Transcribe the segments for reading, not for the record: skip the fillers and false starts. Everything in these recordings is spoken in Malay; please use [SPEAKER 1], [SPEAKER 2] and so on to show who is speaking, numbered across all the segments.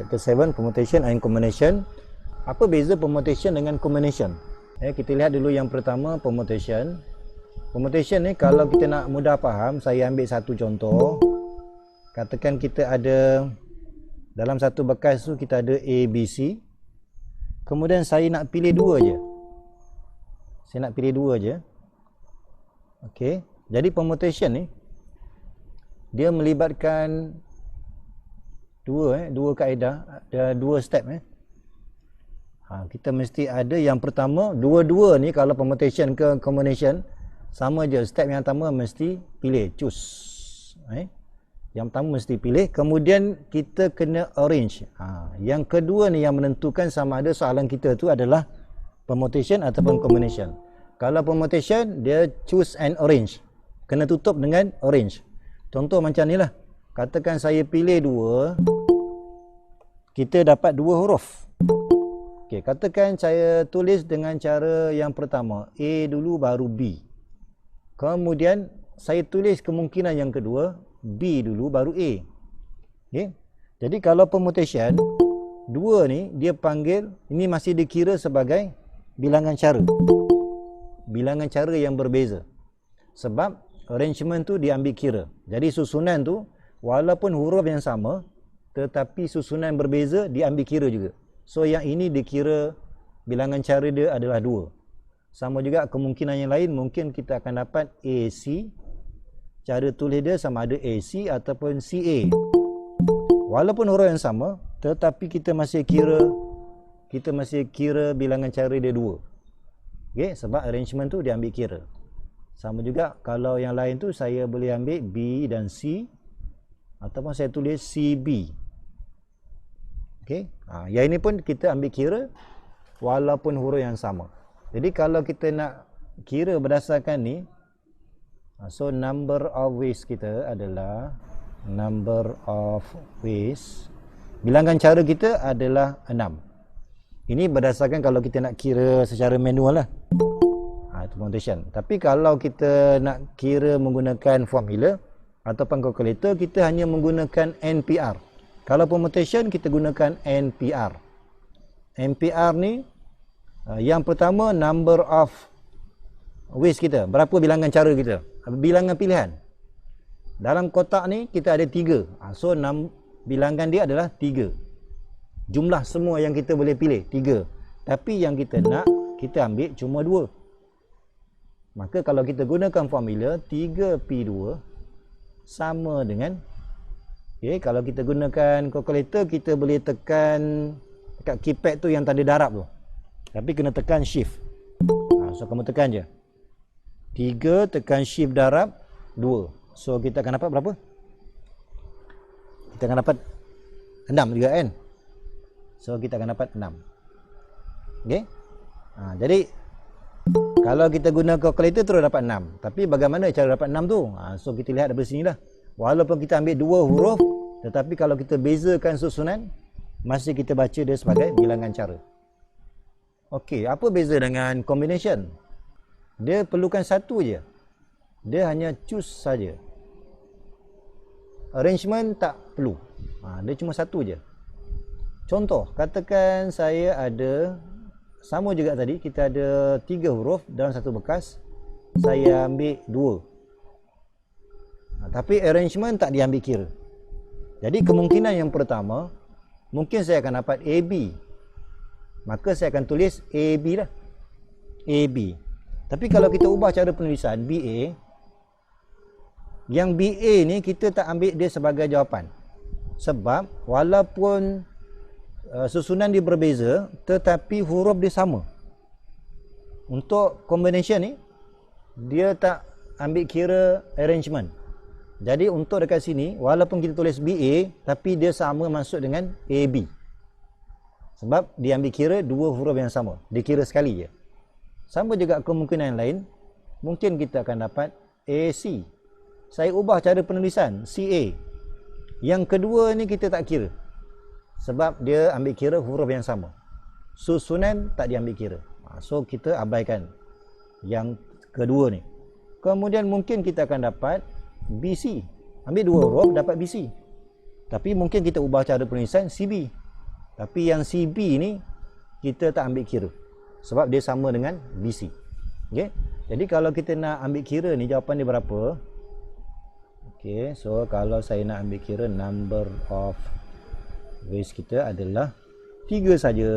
[SPEAKER 1] Chapter 7, Permutation and Combination. Apa beza permutation dengan combination? Kita lihat dulu yang pertama, permutation. Permutation ni kalau kita nak mudah faham, saya ambil satu contoh. Katakan kita ada dalam satu bekas tu kita ada A, B, C. Kemudian saya nak pilih dua je. Saya nak pilih dua je. Okey. Jadi permutation ni dia melibatkan dua kaedah, ada dua step. Kita mesti ada yang pertama, dua-dua ni kalau permutation ke combination sama je. Step yang pertama mesti pilih, choose. Yang pertama mesti pilih, kemudian kita kena arrange. Yang kedua ni yang menentukan sama ada soalan kita tu adalah permutation ataupun combination. Kalau permutation dia choose and arrange, kena tutup dengan arrange. Contoh macam ni lah, katakan saya pilih dua, kita dapat dua huruf. Okey, katakan saya tulis dengan cara yang pertama, A dulu baru B. Kemudian saya tulis kemungkinan yang kedua, B dulu baru A. Okey. Jadi kalau permutation, dua ni dia panggil, ini masih dikira sebagai bilangan cara. Bilangan cara yang berbeza. Sebab arrangement tu diambil kira. Jadi susunan tu walaupun huruf yang sama tetapi susunan berbeza diambil kira juga. So yang ini dikira bilangan cara dia adalah 2. Sama juga kemungkinan yang lain, mungkin kita akan dapat AC. Cara tulis dia sama ada AC ataupun CA. Walaupun huruf yang sama tetapi kita masih kira bilangan cara dia 2. Okey, sebab arrangement tu diambil kira. Sama juga kalau yang lain tu saya boleh ambil B dan C ataupun saya tulis CB. Okey. Yang ini pun kita ambil kira walaupun huruf yang sama. Jadi kalau kita nak kira berdasarkan ni, so number of ways kita adalah number of ways. Bilangan cara kita adalah 6. Ini berdasarkan kalau kita nak kira secara manual lah. Itu permutation. Tapi kalau kita nak kira menggunakan formula ataupun calculator, kita hanya menggunakan NPR. Kalau permutation kita gunakan NPR. NPR ni yang pertama number of ways kita. Berapa bilangan cara kita? Bilangan pilihan. Dalam kotak ni kita ada 3. So bilangan dia adalah 3. Jumlah semua yang kita boleh pilih 3. Tapi yang kita nak, kita ambil cuma 2. Maka kalau kita gunakan formula 3P2 sama dengan, kalau kita gunakan calculator kita boleh tekan dekat keypad tu yang tanda darab tu. Tapi kena tekan shift. So kamu tekan je. 3 tekan shift darab 2. So kita akan dapat berapa? Kita akan dapat 6 juga kan? So kita akan dapat 6. Okey? Jadi kalau kita guna calculator terus dapat 6. Tapi bagaimana cara dapat 6 tu? So kita lihat dari sini lah. Walaupun kita ambil 2 huruf, tetapi kalau kita bezakan susunan, masih kita baca dia sebagai bilangan cara. Okey, apa beza dengan combination? Dia perlukan satu je. Dia hanya choose saja. Arrangement tak perlu. Dia cuma satu je. Contoh, katakan saya ada, sama juga tadi, kita ada 3 huruf dalam satu bekas. Saya ambil 2. Tapi arrangement tak diambil kira. Jadi kemungkinan yang pertama, mungkin saya akan dapat AB. Maka saya akan tulis AB lah. AB. Tapi kalau kita ubah cara penulisan BA, yang BA ni kita tak ambil dia sebagai jawapan. Sebab walaupun susunan dia berbeza, tetapi huruf dia sama. Untuk combination ni, dia tak ambil kira arrangement. Jadi untuk dekat sini, walaupun kita tulis BA, tapi dia sama masuk dengan AB. Sebab dia ambil kira 2 huruf yang sama. Dia kira sekali je. Sama juga kemungkinan yang lain, mungkin kita akan dapat AC. Saya ubah cara penulisan, CA. Yang kedua ni kita tak kira. Sebab dia ambil kira huruf yang sama. Susunan tak diambil kira. So kita abaikan yang kedua ni. Kemudian mungkin kita akan dapat BC. Ambil 2 huruf dapat BC. Tapi mungkin kita ubah cara penulisan CB. Tapi yang CB ni kita tak ambil kira sebab dia sama dengan BC. Okey. Jadi kalau kita nak ambil kira ni, jawapan dia berapa? Okey, so kalau saya nak ambil kira, number of ways kita adalah 3 saja.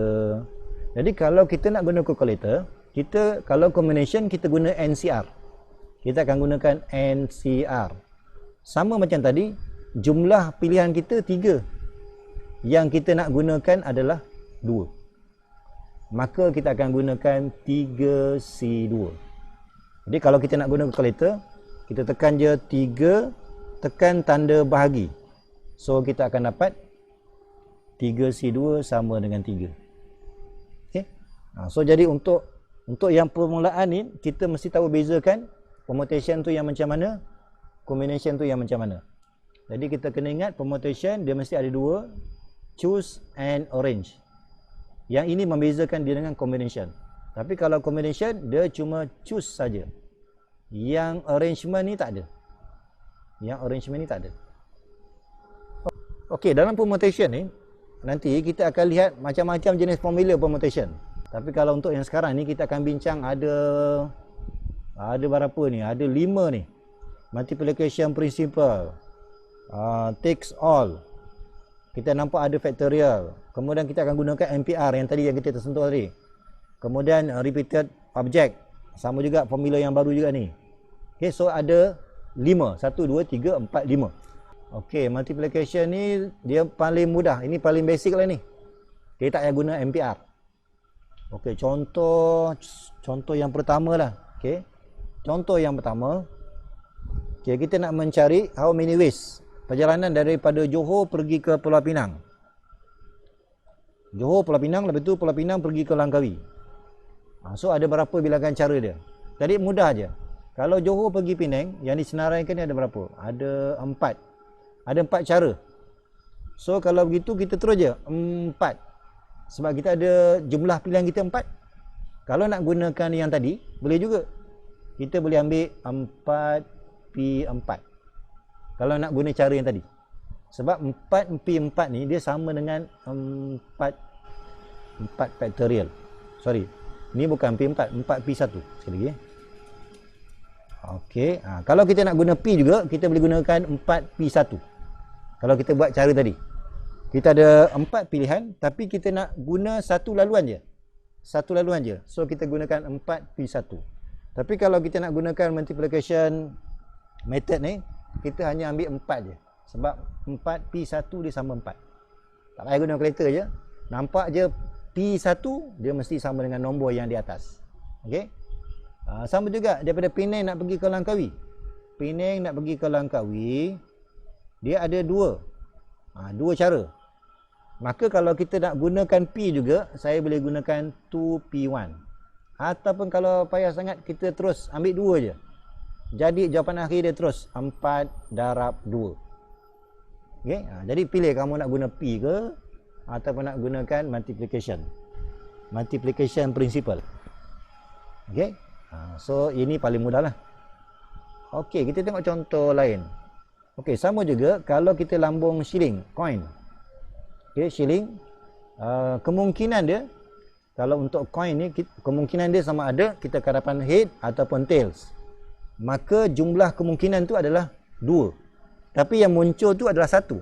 [SPEAKER 1] Jadi kalau kita nak guna calculator, kita kalau combination kita guna NCR. Kita akan gunakan NCR. Sama macam tadi, jumlah pilihan kita 3. Yang kita nak gunakan adalah 2. Maka kita akan gunakan 3C2. Jadi kalau kita nak guna calculator, kita tekan je 3, tekan tanda bahagi. So kita akan dapat 3C2 sama dengan 3. Okay? So jadi untuk yang permulaan ni, kita mesti tahu bezakan permutation tu yang macam mana, combination tu yang macam mana. Jadi kita kena ingat permutation dia mesti ada 2, choose and arrange. Yang ini membezakan dia dengan combination. Tapi kalau combination dia cuma choose saja. Yang arrangement ni tak ada. Okey, dalam permutation ni nanti kita akan lihat macam-macam jenis formula permutation. Tapi kalau untuk yang sekarang ni kita akan bincang ada berapa ni? Ada 5 ni. Multiplication principle, takes all. Kita nampak ada factorial. Kemudian kita akan gunakan MPR yang tadi yang kita tersentuh tadi. Kemudian repeated object. Sama juga formula yang baru juga ni. Okey, so ada 5. 1, 2, 3, 4, 5. Okey, multiplication ni dia paling mudah. Ini paling basic lah ni. Kita tak payah guna MPR. Okey, contoh yang pertama lah. Okey. Contoh yang pertama. Okey, kita nak mencari how many ways perjalanan daripada Johor pergi ke Pulau Pinang. Johor, Pulau Pinang, lepas tu Pulau Pinang pergi ke Langkawi. So ada berapa bilangan cara dia? Jadi mudah aja. Kalau Johor pergi Penang, yang disenaraikan ni ada berapa? Ada 4. Ada 4 cara. So kalau begitu kita terus je 4. Sebab kita ada jumlah pilihan kita 4. Kalau nak gunakan yang tadi, boleh juga. Kita boleh ambil 4P4. Kalau nak guna cara yang tadi. Sebab 4P4 ni dia sama dengan 4 factorial. Sorry. Ni bukan P4, 4P1. Sekali lagi. Okey. Kalau kita nak guna P juga, kita boleh gunakan 4P1. Kalau kita buat cara tadi. Kita ada 4 pilihan, tapi kita nak guna satu laluan je. So kita gunakan 4P1. Tapi kalau kita nak gunakan multiplication method ni, kita hanya ambil 4 je. Sebab 4P1 dia sama 4. Tak payah guna kalkulator je. Nampak je P1 dia mesti sama dengan nombor yang di atas. Okey. Sama juga daripada Penang nak pergi ke Langkawi. Dia ada 2 cara. Maka kalau kita nak gunakan P juga, saya boleh gunakan 2P1. Ataupun kalau payah sangat, kita terus ambil 2 je. Jadi jawapan akhir dia terus 4 darab 2. Okay? Jadi pilih kamu nak guna P ke ataupun nak gunakan multiplication principle. Okay? So ini paling mudah lah. Okay, kita tengok contoh lain. Okay, sama juga kalau kita lambung shilling, coin. Okay, shilling. Kemungkinan dia, kalau untuk coin ni, kemungkinan dia sama ada kita akan dapat head ataupun tails. Maka jumlah kemungkinan tu adalah 2. Tapi yang muncul tu adalah 1.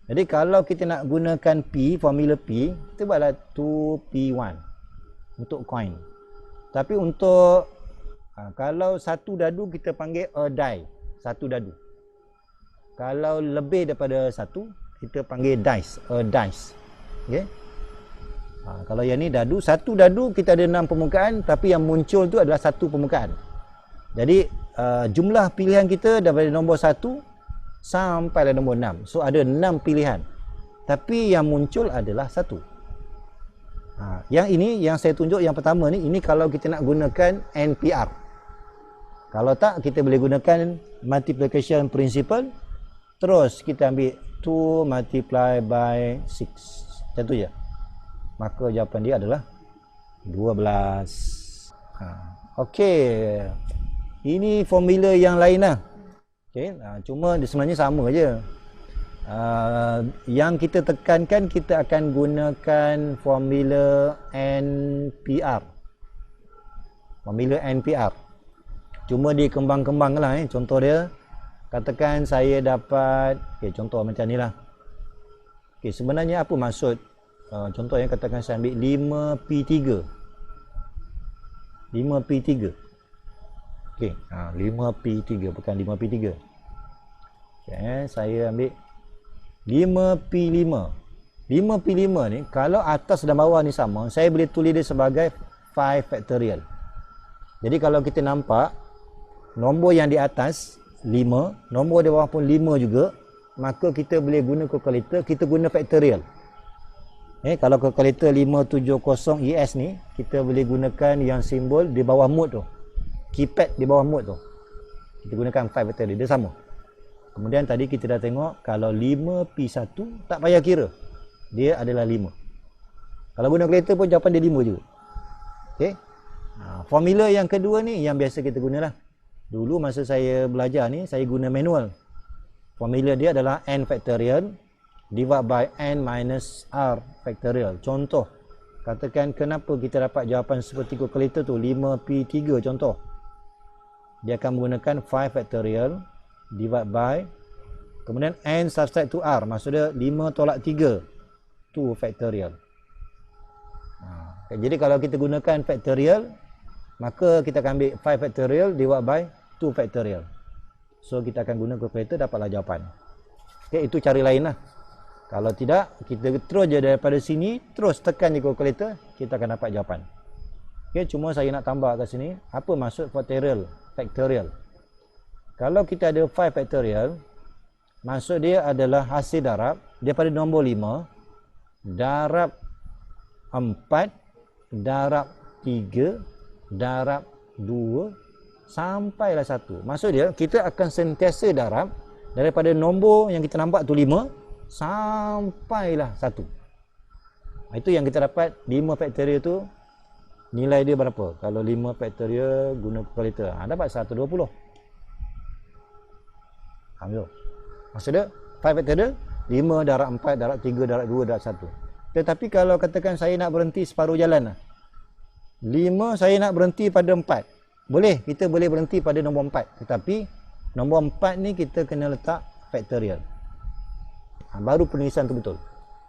[SPEAKER 1] Jadi kalau kita nak gunakan P, formula P, kita buatlah 2P1 untuk coin. Tapi untuk kalau satu dadu kita panggil a die, satu dadu. Kalau lebih daripada 1, kita panggil dice, a dice. Okey. Kalau yang ni dadu, satu dadu kita ada 6 permukaan, tapi yang muncul tu adalah 1 permukaan. Jadi jumlah pilihan kita daripada nombor 1 sampai nombor 6. So ada 6 pilihan. Tapi yang muncul adalah 1. Yang ini yang saya tunjuk yang pertama ni, ini kalau kita nak gunakan NPR. Kalau tak, kita boleh gunakan multiplication principle. Terus kita ambil 2 multiply by 6. Macam tu je. Maka jawapan dia adalah 12. Okey. Ini formula yang lain lah. Okay. Cuma dia sebenarnya sama je. Yang kita tekankan, kita akan gunakan formula NPR. Formula NPR. Cuma dia kembang-kembang lah. Contoh dia, katakan saya dapat, contoh macam ni lah. Sebenarnya apa maksud? Contohnya katakan saya ambil 5P3. 5P3. 5P3 bukan 5P3. Saya ambil 5P5. 5P5 ni kalau atas dan bawah ni sama, saya boleh tulis dia sebagai 5 factorial. Jadi kalau kita nampak nombor yang di atas 5, nombor di bawah pun 5 juga, maka kita boleh guna kalkulator, kita guna factorial. Kalau kalkulator 570 ES ni, kita boleh gunakan yang simbol di bawah mode tu. Keypad di bawah mode tu. Kita gunakan 5 factorial, dia sama. Kemudian tadi kita dah tengok kalau 5P1 tak payah kira. Dia adalah 5. Kalau guna kalkulator pun jawapan dia 5 juga. Okey. Formula yang kedua ni yang biasa kita gunalah. Dulu masa saya belajar ni saya guna manual. Formula dia adalah n factorial divided by n minus r factorial. Contoh, katakan kenapa kita dapat jawapan seperti kalkulator tu 5P3 contoh. Dia akan menggunakan 5 factorial divide by, kemudian n subtract to r, maksudnya 5 tolak 3, 2 factorial. Jadi kalau kita gunakan factorial, maka kita akan ambil 5 factorial divide by 2 factorial. So kita akan guna kalkulator, dapatlah jawapan. Itu cara lain lah. Kalau tidak, kita terus je daripada sini, terus tekan di kalkulator, kita akan dapat jawapan. Cuma saya nak tambah kat sini, apa maksud factorial? Kalau kita ada 5 factorial, maksud dia adalah hasil darab daripada nombor 5 darab 4 darab 3 darab 2 sampailah 1. Maksud dia kita akan sentiasa darab daripada nombor yang kita nampak tu 5 sampailah 1. Itu yang kita dapat 5 factorial tu, nilai dia berapa? Kalau 5 factorial guna kalkulator, dapat 120. Maksudnya 5 factorial 5 darab 4 darab 3 darab 2 darab 1. Tetapi kalau katakan saya nak berhenti separuh jalan lah, 5 saya nak berhenti pada 4, boleh, kita boleh berhenti pada nombor 4. Tetapi nombor 4 ni kita kena letak factorial. Baru penulisan tu betul.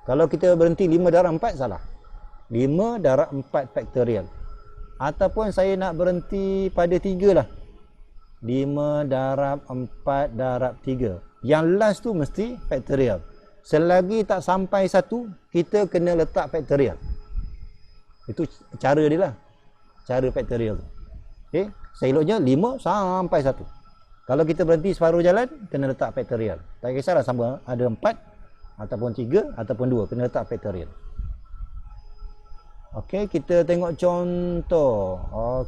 [SPEAKER 1] Kalau kita berhenti 5 darab 4 salah. 5 darab 4 factorial. Ataupun saya nak berhenti pada 3 lah, 5 darab 4 darab 3. Yang last tu mesti factorial. Selagi tak sampai 1, kita kena letak factorial. Itu cara dia lah. Cara factorial tu. Seeloknya 5 sampai 1. Kalau kita berhenti separuh jalan, kena letak factorial. Tak kisahlah sama ada 4 ataupun 3 ataupun 2, kena letak factorial. Kita tengok contoh.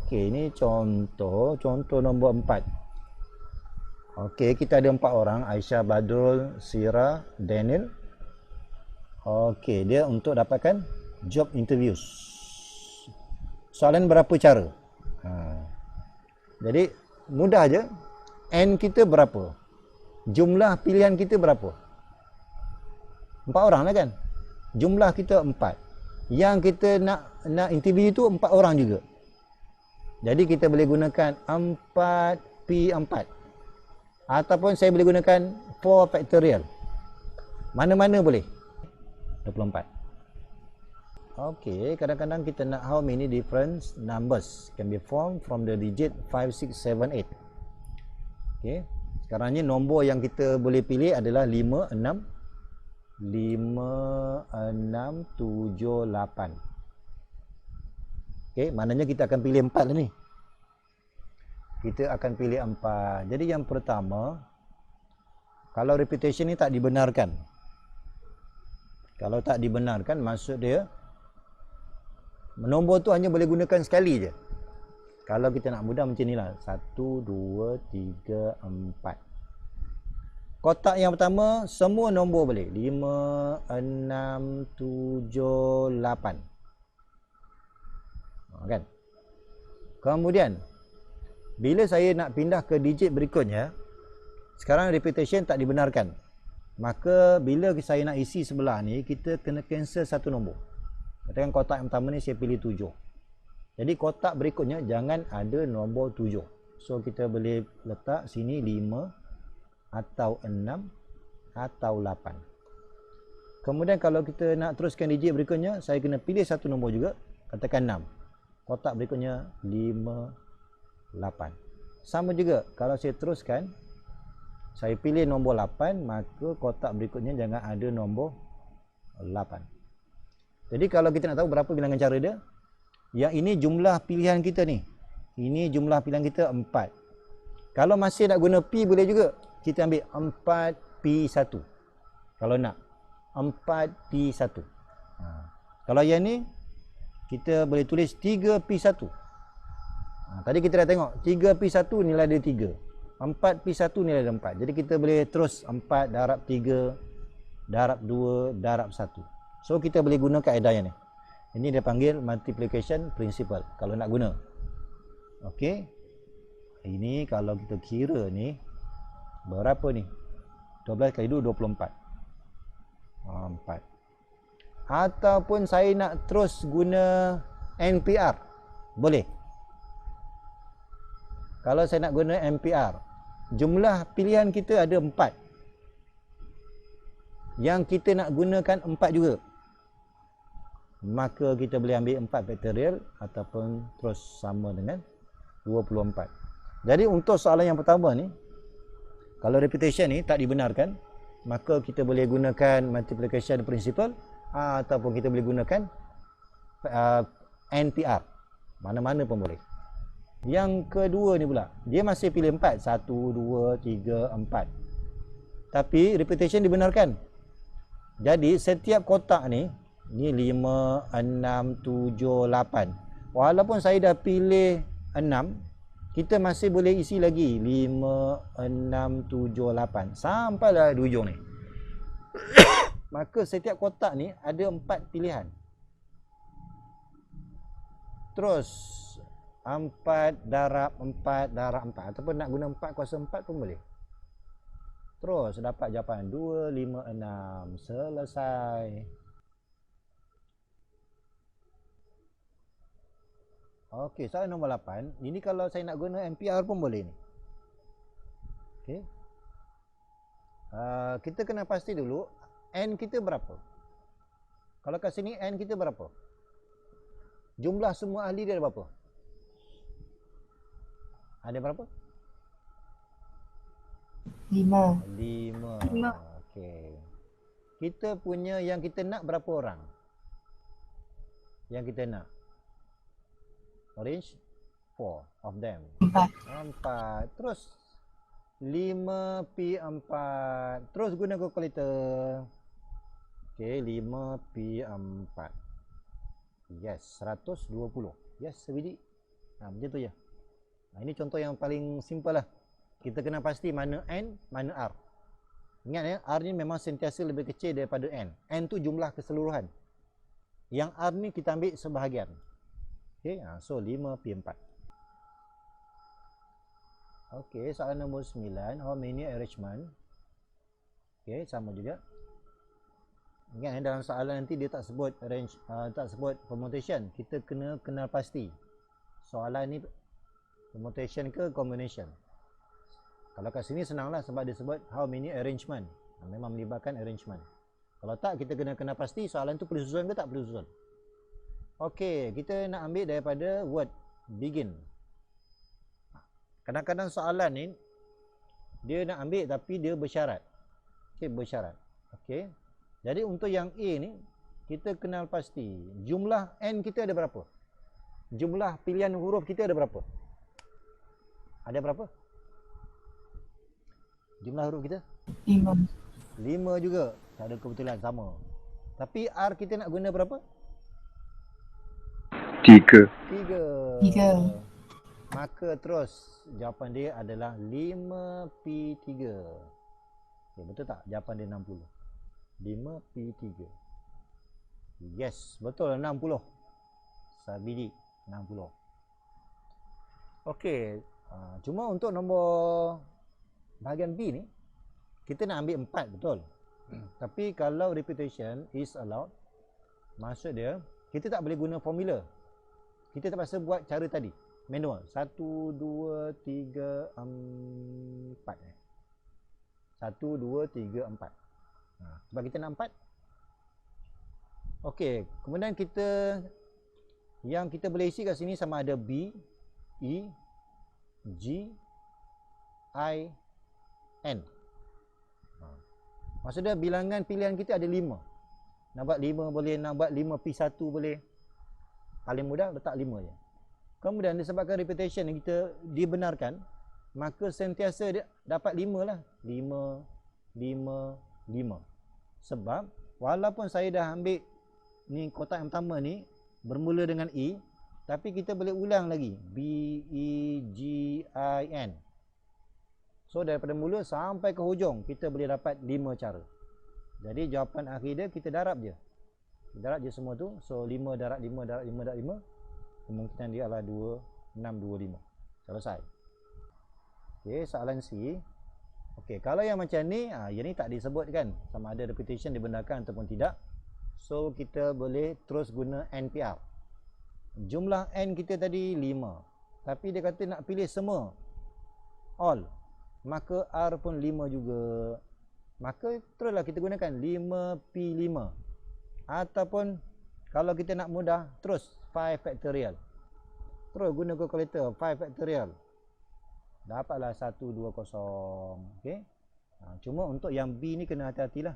[SPEAKER 1] Ini contoh nombor 4. Kita ada 4 orang, Aisyah, Badrul, Sira, Daniel. Dia untuk dapatkan job interviews. Soalan berapa cara? Jadi mudah aja. N kita berapa? Jumlah pilihan kita berapa? 4 orang lah kan? Jumlah kita 4. Yang kita nak interview tu 4 orang juga. Jadi kita boleh gunakan 4P4. Ataupun saya boleh gunakan 4 factorial. Mana-mana boleh. 24. Kadang-kadang kita nak how many different numbers can be formed from the digit 5, 6, 7, 8. Sekarang ni nombor yang kita boleh pilih adalah 5, 6, 7, 8. Maknanya kita akan pilih 4 lah ni. Kita akan pilih 4. Jadi yang pertama, kalau repetition ni tak dibenarkan. Kalau tak dibenarkan, maksud dia nombor tu hanya boleh gunakan sekali je. Kalau kita nak mudah macam ni lah, 1, 2, 3, 4. Kotak yang pertama, semua nombor boleh. 5, 6, 7, 8. Kan? Kemudian, bila saya nak pindah ke digit berikutnya, sekarang repetition tak dibenarkan. Maka bila saya nak isi sebelah ni, kita kena cancel satu nombor. Katakan kotak yang pertama ni saya pilih 7. Jadi kotak berikutnya jangan ada nombor 7. So kita boleh letak sini 5 atau 6 atau 8. Kemudian kalau kita nak teruskan digit berikutnya, saya kena pilih satu nombor juga, katakan 6. Kotak berikutnya 5, 8. Sama juga kalau saya teruskan, saya pilih nombor 8, maka kotak berikutnya jangan ada nombor 8. Jadi kalau kita nak tahu berapa bilangan cara dia, yang ini jumlah pilihan kita ni. Ini jumlah pilihan kita 4. Kalau masih nak guna P boleh juga. Kita ambil 4P1. Kalau nak 4P1. Kalau yang ni kita boleh tulis 3P1. Tadi kita dah tengok 3P1 nilai dia 3. 4P1 nilai dia 4. Jadi kita boleh terus 4 darab 3 darab 2 darab 1. So kita boleh guna kaedah yang ni. Ini dia panggil multiplication principle kalau nak guna. Okey. Ini kalau kita kira ni berapa ni? 12 kali 2 24. 4. Ataupun saya nak terus guna NPR. Boleh. Kalau saya nak guna NPR, jumlah pilihan kita ada 4. Yang kita nak gunakan 4 juga. Maka kita boleh ambil 4 faktorial ataupun terus sama dengan 24. Jadi untuk soalan yang pertama ni, kalau repetition ni tak dibenarkan, maka kita boleh gunakan multiplication principle ataupun kita boleh gunakan NPR. Mana-mana pun boleh. Yang kedua ni pula, dia masih pilih 4. 1, 2, 3, 4. Tapi repetition dibenarkan. Jadi setiap kotak ni 5, 6, 7, 8. Walaupun saya dah pilih 6, kita masih boleh isi lagi 5, 6, 7, 8 sampailah di hujung ni. Maka setiap kotak ni ada 4 pilihan. Terus 4 darab 4 darab 4 ataupun nak guna 4 kuasa 4 pun boleh. Terus dapat jawapan 2, 5, 6. Selesai. Okey, soalan nombor 8. Ini kalau saya nak guna NPR pun boleh ni. Okey. Kita kena pasti dulu N kita berapa. Kalau kat sini N kita berapa? Jumlah semua ahli dia ada berapa? Ada berapa?
[SPEAKER 2] 5.
[SPEAKER 1] 5. Okey. Kita punya yang kita nak berapa orang? Yang kita nak. Orange 4 of them. 4. Terus 5P4. Terus guna kalkulator. Okey, 5P4. Yes, 120. Yes, sebiji. Macam tu je. Ini contoh yang paling simple lah. Kita kena pasti mana N, mana R. Ingat ya, R ni memang sentiasa lebih kecil daripada N. N tu jumlah keseluruhan. Yang R ni kita ambil sebahagian. Okay, so 5P4. Okay, soalan nombor 9. How many arrangement? Okay, sama juga. Ingat ya, dalam soalan nanti dia tak sebut arrange, tak sebut permutation. Kita kena kenal pasti. Soalan ni permutation ke combination. Kalau kat sini senanglah sebab dia sebut how many arrangement. Memang melibatkan arrangement. Kalau tak, kita kena kenal pasti soalan tu perlu susun ke tak perlu susun. Okey, kita nak ambil daripada word begin. Kadang-kadang soalan ni dia nak ambil tapi dia bersyarat. Okey, bersyarat. Okey. Jadi untuk yang A ni kita kenal pasti jumlah N kita ada berapa? Jumlah pilihan huruf kita ada berapa? Ada berapa? Jumlah huruf kita?
[SPEAKER 2] 5.
[SPEAKER 1] 5 juga. Tak ada kebetulan sama. Tapi R kita nak guna berapa?
[SPEAKER 3] 3.
[SPEAKER 2] 3.
[SPEAKER 1] Maka terus jawapan dia adalah 5P3. Okay, betul tak? Jawapan dia 60. 5P3. Yes, betul 60. Sabidi 60. Okey, cuma untuk nombor bahagian B ni kita nak ambil 4, betul. Tapi kalau repetition is allowed, maksud dia kita tak boleh guna formula. Kita terpaksa buat cara tadi, manual. 1 2 3 4. 1 2 3 4. Sebab kita nak 4. Okey, kemudian yang kita boleh isi kat sini sama ada B, E, G, I, N. Maksudnya bilangan pilihan kita ada 5. Nak buat 5 boleh, nak buat 5P1 boleh. Paling mudah letak 5 je. Kemudian disebabkan repetition yang kita dibenarkan, maka sentiasa dia dapat 5 lah. 5, 5, 5. Sebab walaupun saya dah ambil ni kotak yang pertama ni bermula dengan E, tapi kita boleh ulang lagi B, E, G, I, N. So daripada mula sampai ke hujung kita boleh dapat 5 cara. Jadi jawapan akhir dia kita darab je. Darab je semua tu. So 5 darab 5 darab 5 darab 5. Kemungkinan dia adalah 2, 6, 2, 5. Selesai. Okey, soalan C. Okey, kalau yang macam ni, yang ni tak disebutkan sama ada repetition dibenarkan ataupun tidak. So kita boleh terus guna NPR. Jumlah N kita tadi 5. Tapi dia kata nak pilih semua, all, maka R pun 5 juga. Maka teruslah kita gunakan 5P5. Ataupun kalau kita nak mudah, terus 5 factorial. Terus guna calculator 5 factorial. Dapatlah 120. Okey. Cuma untuk yang B ni kena hati-hatilah.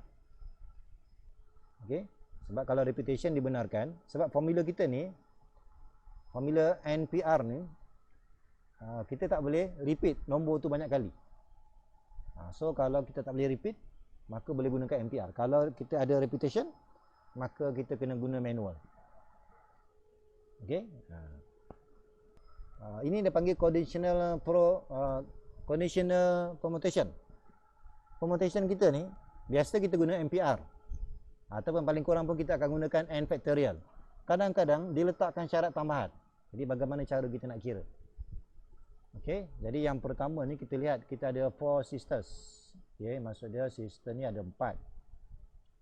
[SPEAKER 1] Okey. Sebab kalau repetition dibenarkan, sebab formula kita ni, formula NPR ni, kita tak boleh repeat nombor tu banyak kali. So kalau kita tak boleh repeat, maka boleh gunakan NPR. Kalau kita ada repetition, maka kita kena guna manual. Okey. Ini dia panggil conditional permutation. Permutation kita ni biasa kita guna NPR. Ataupun paling kurang pun kita akan gunakan N factorial. Kadang-kadang diletakkan syarat tambahan. Jadi bagaimana cara kita nak kira? Okey, jadi yang pertama ni kita lihat kita ada 4 sisters. Okey, maksud dia sister ni ada 4.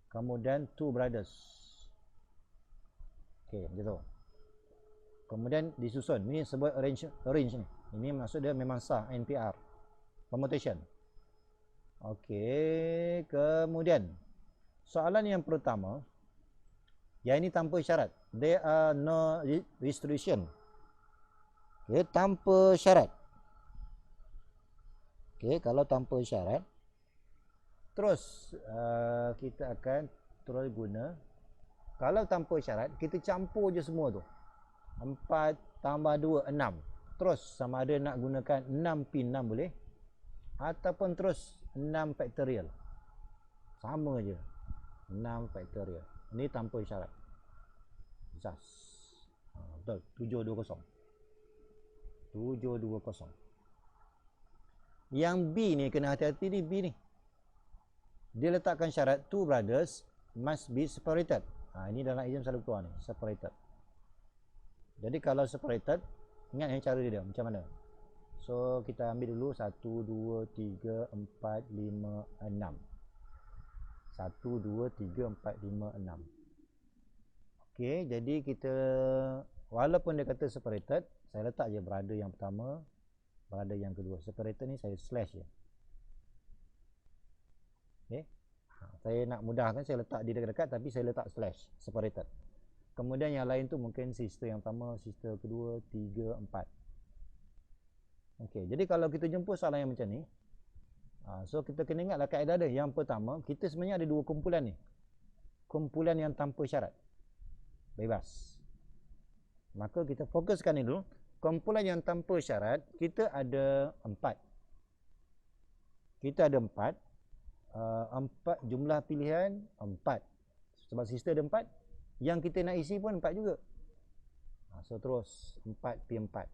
[SPEAKER 1] Kemudian 2 brothers. Okey, macam tu. Kemudian disusun. Ini sebut arrange ni. Ini maksud dia memang sah NPR. Permutation. Okey, kemudian soalan yang pertama, yang ini tanpa syarat. There are no restriction. Okay, tanpa syarat. Okay, kalau tanpa syarat, terus kita akan terus guna. Kalau tanpa syarat, kita campur je semua tu. 4 tambah 2, 6. Terus sama ada nak gunakan 6P6 boleh. Ataupun terus 6 factorial. Sama je. 6 factorial. Ini tanpa syarat. Zas. Betul. 720. 720. Yang B ni kena hati-hati ni, B ni. Dia letakkan syarat 2 brothers must be separated. Ini dalam exam selalu keluar ni, separated. Jadi kalau separated, ingat yang cara dia macam mana. So kita ambil dulu 1 2 3 4 5 6. 1 2 3 4 5 6. Okey, jadi kita walaupun dia kata separated, saya letak je brother yang pertama, brother yang kedua. Separated ni saya slash je. Okey. Saya nak mudahkan, saya letak di dekat-dekat tapi saya letak slash separated. Kemudian yang lain tu mungkin sister yang pertama, sister kedua, 3 4. Okey, jadi kalau kita jumpa soalan yang macam ni, so kita kena ingatlah kaedah dia. Yang pertama, kita sebenarnya ada 2 kumpulan ni. Kumpulan yang tanpa syarat. Bebas. Maka kita fokuskan ni dulu. Kumpulan yang tanpa syarat, kita ada 4. Kita ada 4. 4 jumlah pilihan 4. Sebab sister ada 4. Yang kita nak isi pun 4 juga. So terus 4P4.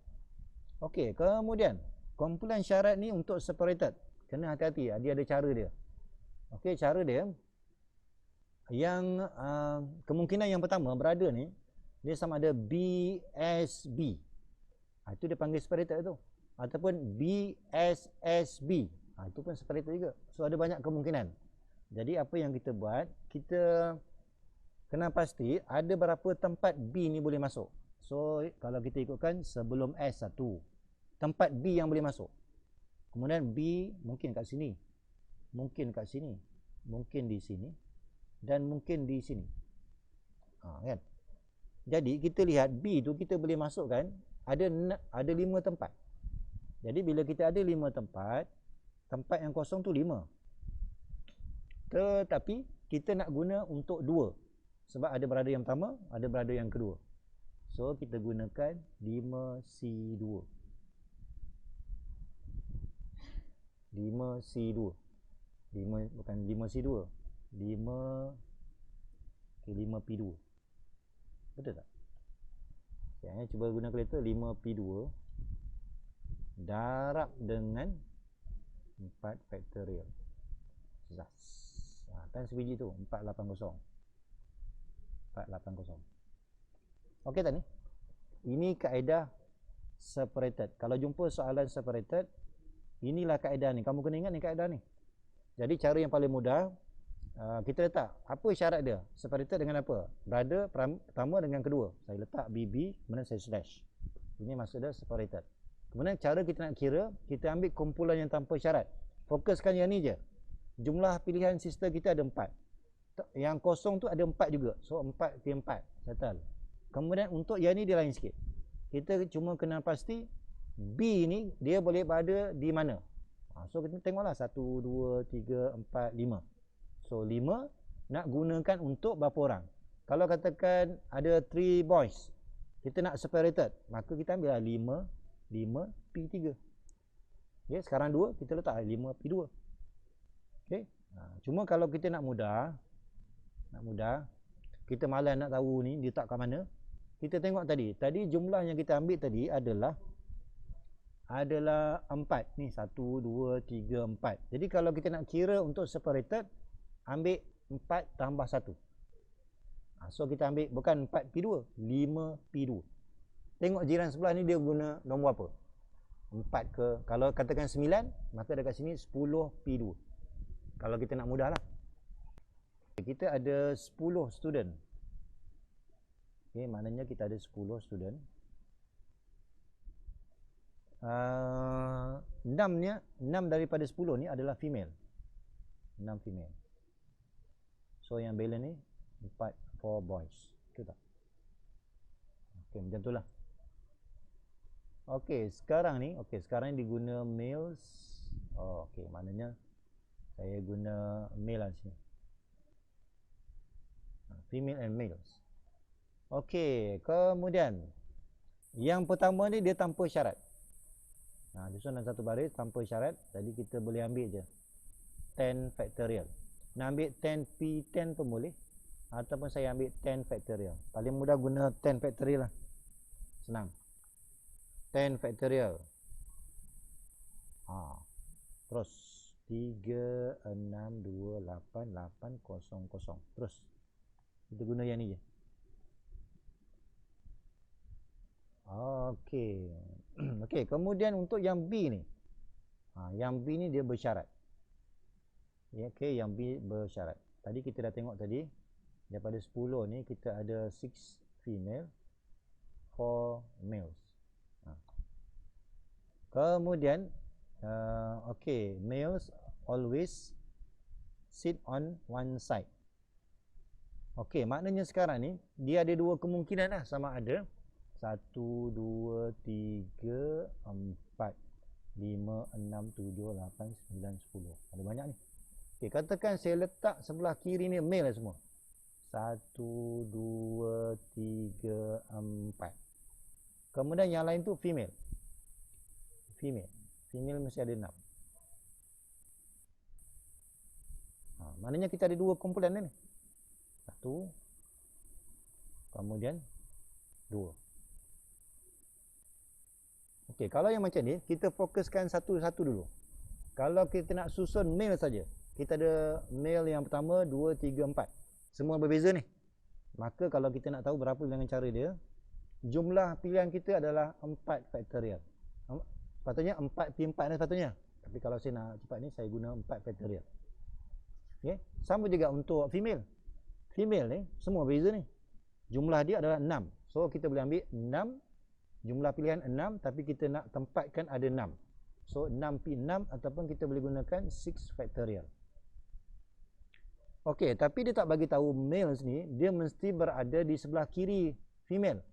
[SPEAKER 1] Okey, kemudian kumpulan syarat ni untuk separated. Kena hati-hati, dia ada cara dia. Okey, cara dia yang kemungkinan yang pertama, brother ni dia sama ada BSB. Itu dia panggil separated tu. Ataupun BSSB. Itu pun separated juga. So ada banyak kemungkinan. Jadi apa yang kita buat, kita kena pasti ada berapa tempat B ni boleh masuk. So kalau kita ikutkan sebelum S1, tempat B yang boleh masuk. Kemudian B mungkin kat sini, mungkin kat sini, mungkin di sini, dan mungkin di sini. Kan? Jadi kita lihat B tu kita boleh masukkan ada 5 tempat. Jadi bila kita ada 5 tempat, tempat yang kosong tu 5. Tetapi kita nak guna untuk 2. Sebab ada berada yang pertama, ada berada yang kedua. So kita gunakan 5C2. 5C2. 5 bukan 5C2. 5P2. Betul tak? Saya cuba guna kalkulator. 5P2 darab dengan 4 faktorial. Kan sebiji tu 480. 480. Okey tak ni? Ini kaedah separated. Kalau jumpa soalan separated, inilah kaedah ni. Kamu kena ingat ni kaedah ni. Jadi cara yang paling mudah, kita letak apa syarat dia? Separated dengan apa? Berada pertama dengan kedua. Saya letak BB, kemudian saya slash. Ini maksud dia separated. Kemudian cara kita nak kira, kita ambil kumpulan yang tanpa syarat. Fokuskan yang ni je. Jumlah pilihan sistem kita ada 4. Yang kosong tu ada 4 juga. So 4 4. Settle. Kemudian untuk yang ni dia lain sikit. Kita cuma kena pasti B ni dia boleh berada di mana. So kita tengoklah 1, 2, 3, 4, 5. So 5 nak gunakan untuk berapa orang. Kalau katakan ada 3 boys, kita nak separated, maka kita ambil 5, 5, P3. Okay, sekarang 2, kita letak 5, P2. Okay. Cuma kalau kita nak mudah, kita malas nak tahu ni dia tak kat mana. Kita tengok tadi jumlah yang kita ambil tadi adalah 4 ni, 1, 2, 3, 4. Jadi kalau kita nak kira untuk separated, ambil 4 tambah 1. So kita ambil bukan 4P2, 5P2. Tengok jiran sebelah ni dia guna nombor apa? 4 ke? Kalau katakan 9, maka dekat sini 10P2. Kalau kita nak mudah lah. Kita ada 10 student. Okay, maknanya kita ada 10 student. 6 daripada 10 ni adalah female. 6 female. So yang balance ni 4 boys. Betul tak? Okey, macam tu lah. Okey, sekarang ni diguna males. Okey, maknanya saya guna male lah sini. Female and males. Okey, kemudian yang pertama ni dia tanpa syarat. Disusun dalam satu baris tanpa syarat. Jadi kita boleh ambil je 10 factorial. Nak ambil 10P10 pun boleh, ataupun saya ambil 10 factorial. Paling mudah guna 10 factorial lah. Senang. 10 factorial. Terus 3, 6, 2, 8, 8, 0, 0. Terus kita guna yang ni je. Okey. Okey, kemudian untuk yang B ni. Yang B ni dia bersyarat. Ya, okey, yang B bersyarat. Tadi kita dah tengok tadi, daripada 10 ni kita ada 6 female, 4 males. Kemudian okey, males always sit on one side. Okey, maknanya sekarang ni dia ada dua kemungkinan lah, sama ada 1, 2, 3, 4, 5, 6, 7, 8, 9, 10. Ada banyak ni. Okey, katakan saya letak sebelah kiri ni male lah semua. 1, 2, 3, 4. Kemudian yang lain tu female. Female mesti ada 6. Maknanya kita ada dua kumpulan ni. 1, kemudian 2. Okey, kalau yang macam ni, kita fokuskan satu-satu dulu. Kalau kita nak susun male saja, kita ada male yang pertama, 2, 3, 4. Semua berbeza ni. Maka kalau kita nak tahu berapa dengan cara dia, jumlah pilihan kita adalah 4 factorial. Sepatutnya 4P4 ni sepatutnya. Tapi kalau saya nak cepat ni, saya guna 4 factorial. Okay. Sama juga untuk female. Female ni semua beza ni. Jumlah dia adalah 6. So kita boleh ambil 6, jumlah pilihan 6 tapi kita nak tempatkan ada 6. So 6P6 ataupun kita boleh gunakan 6 factorial. Okey, tapi dia tak bagi tahu males ni dia mesti berada di sebelah kiri female.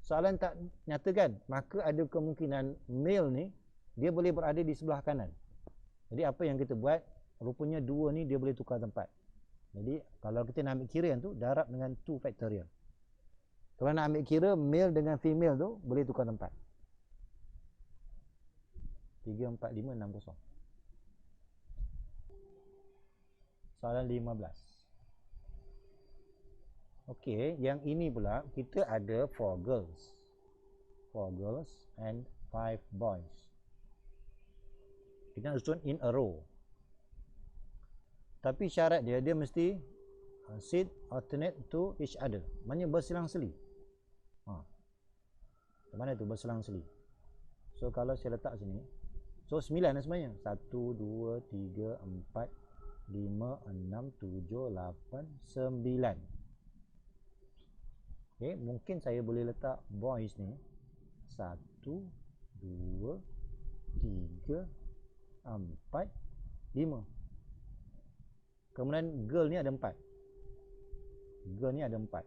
[SPEAKER 1] Soalan tak nyatakan, maka ada kemungkinan male ni dia boleh berada di sebelah kanan. Jadi apa yang kita buat, rupanya dua ni dia boleh tukar tempat. Jadi kalau kita nak ambil kira yang tu, darab dengan 2 factorial. Kalau nak ambil kira male dengan female tu boleh tukar tempat. 3, 4, 5, 6, 0. Soalan 15. Okey, yang ini pula kita ada 4 girls. 4 girls and 5 boys. Kita nak susun in a row. Tapi syarat dia mesti sit alternate to each other. Maksudnya berselang-seli. Mana tu berselang-seli? So kalau saya letak sini, so 9 lah sebenarnya. 1, 2, 3, 4, 5, 6, 7, 8, 9. Okay, mungkin saya boleh letak boys ni 1, 2, 3, 4, 5. Kemudian girl ni ada 4. Girl ni ada 4.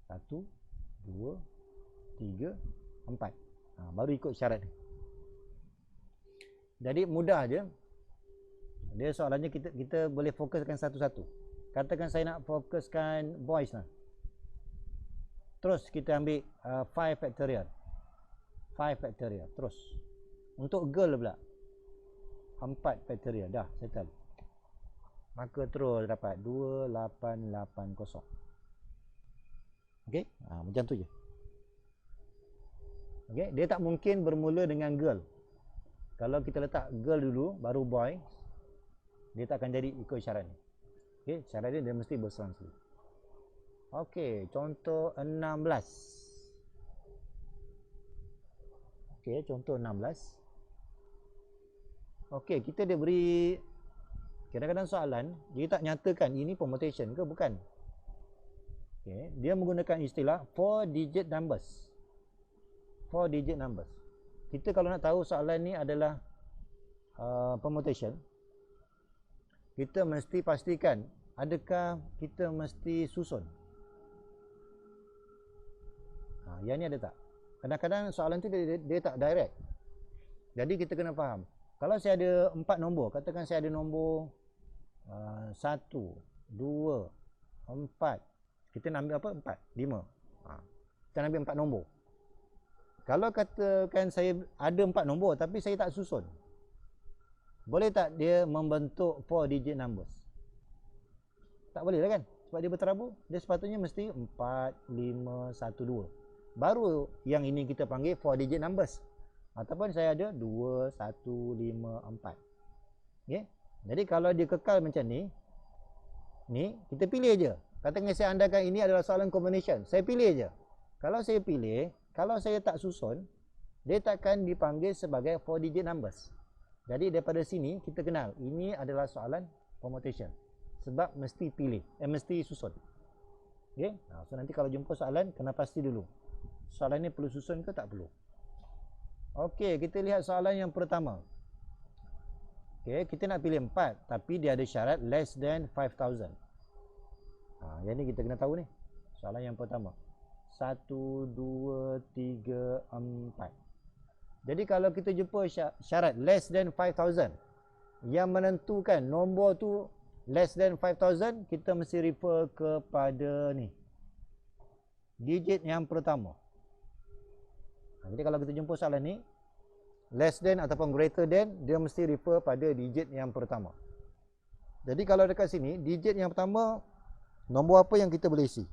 [SPEAKER 1] 1, 2, 3, 4. Baru ikut syarat ni. Jadi mudah je. Dia soalannya kita boleh fokuskan satu-satu. Katakan saya nak fokuskan boys lah. Terus kita ambil 5 factorial. 5 factorial. Terus. Untuk girl pula 4 factorial. Dah settle. Maka terus dapat 2880. Okey? Macam tu je. Okey, dia tak mungkin bermula dengan girl. Kalau kita letak girl dulu baru boy, dia tak akan jadi ikut syarat ni. Okey, syarat dia mesti berselang-seli. Okey, contoh 16. Okey, contoh 16. Okey, kita dia beri kadang-kadang soalan dia tak nyatakan ini permutation ke bukan. Okey, dia menggunakan istilah 4 digit numbers. 4 digit numbers. Kita kalau nak tahu soalan ni adalah permutation, kita mesti pastikan adakah kita mesti susun. Yang ni ada tak? Kadang-kadang soalan tu dia tak direct. Jadi kita kena faham. Kalau saya ada 4 nombor, katakan saya ada nombor 1, 2, 4. Kita nak ambil apa? 4, 5. Kita nak ambil 4 nombor. Kalau katakan saya ada 4 nombor tapi saya tak susun, boleh tak dia membentuk 4 digit numbers? Tak boleh lah kan? Sebab dia berterabur. Dia sepatutnya mesti 4, 5, 1, 2. Baru yang ini kita panggil 4 digit numbers. Ataupun saya ada 2, 1, 5, 4. Okay? Jadi kalau dia kekal macam ni, kita pilih je. Katakan saya andaikan ini adalah soalan combination. Saya pilih je. Kalau saya pilih, kalau saya tak susun, dia takkan dipanggil sebagai 4 digit numbers. Jadi daripada sini kita kenal ini adalah soalan permutation. Sebab mesti pilih, mesti susun. Okay? So nanti kalau jumpa soalan, kena pasti dulu. Soalan ni perlu susun ke tak perlu? Okey, kita lihat soalan yang pertama. Okey, kita nak pilih 4 tapi dia ada syarat less than 5,000. Yang ni kita kena tahu ni. Soalan yang pertama. 1, 2, 3, 4. Jadi kalau kita jumpa syarat less than 5,000 yang menentukan nombor tu less than 5,000, kita mesti refer kepada ni, digit yang pertama. Jadi kalau kita jumpa soalan ni less than ataupun greater than, dia mesti refer pada digit yang pertama. Jadi kalau dekat sini digit yang pertama, nombor apa yang kita boleh isi?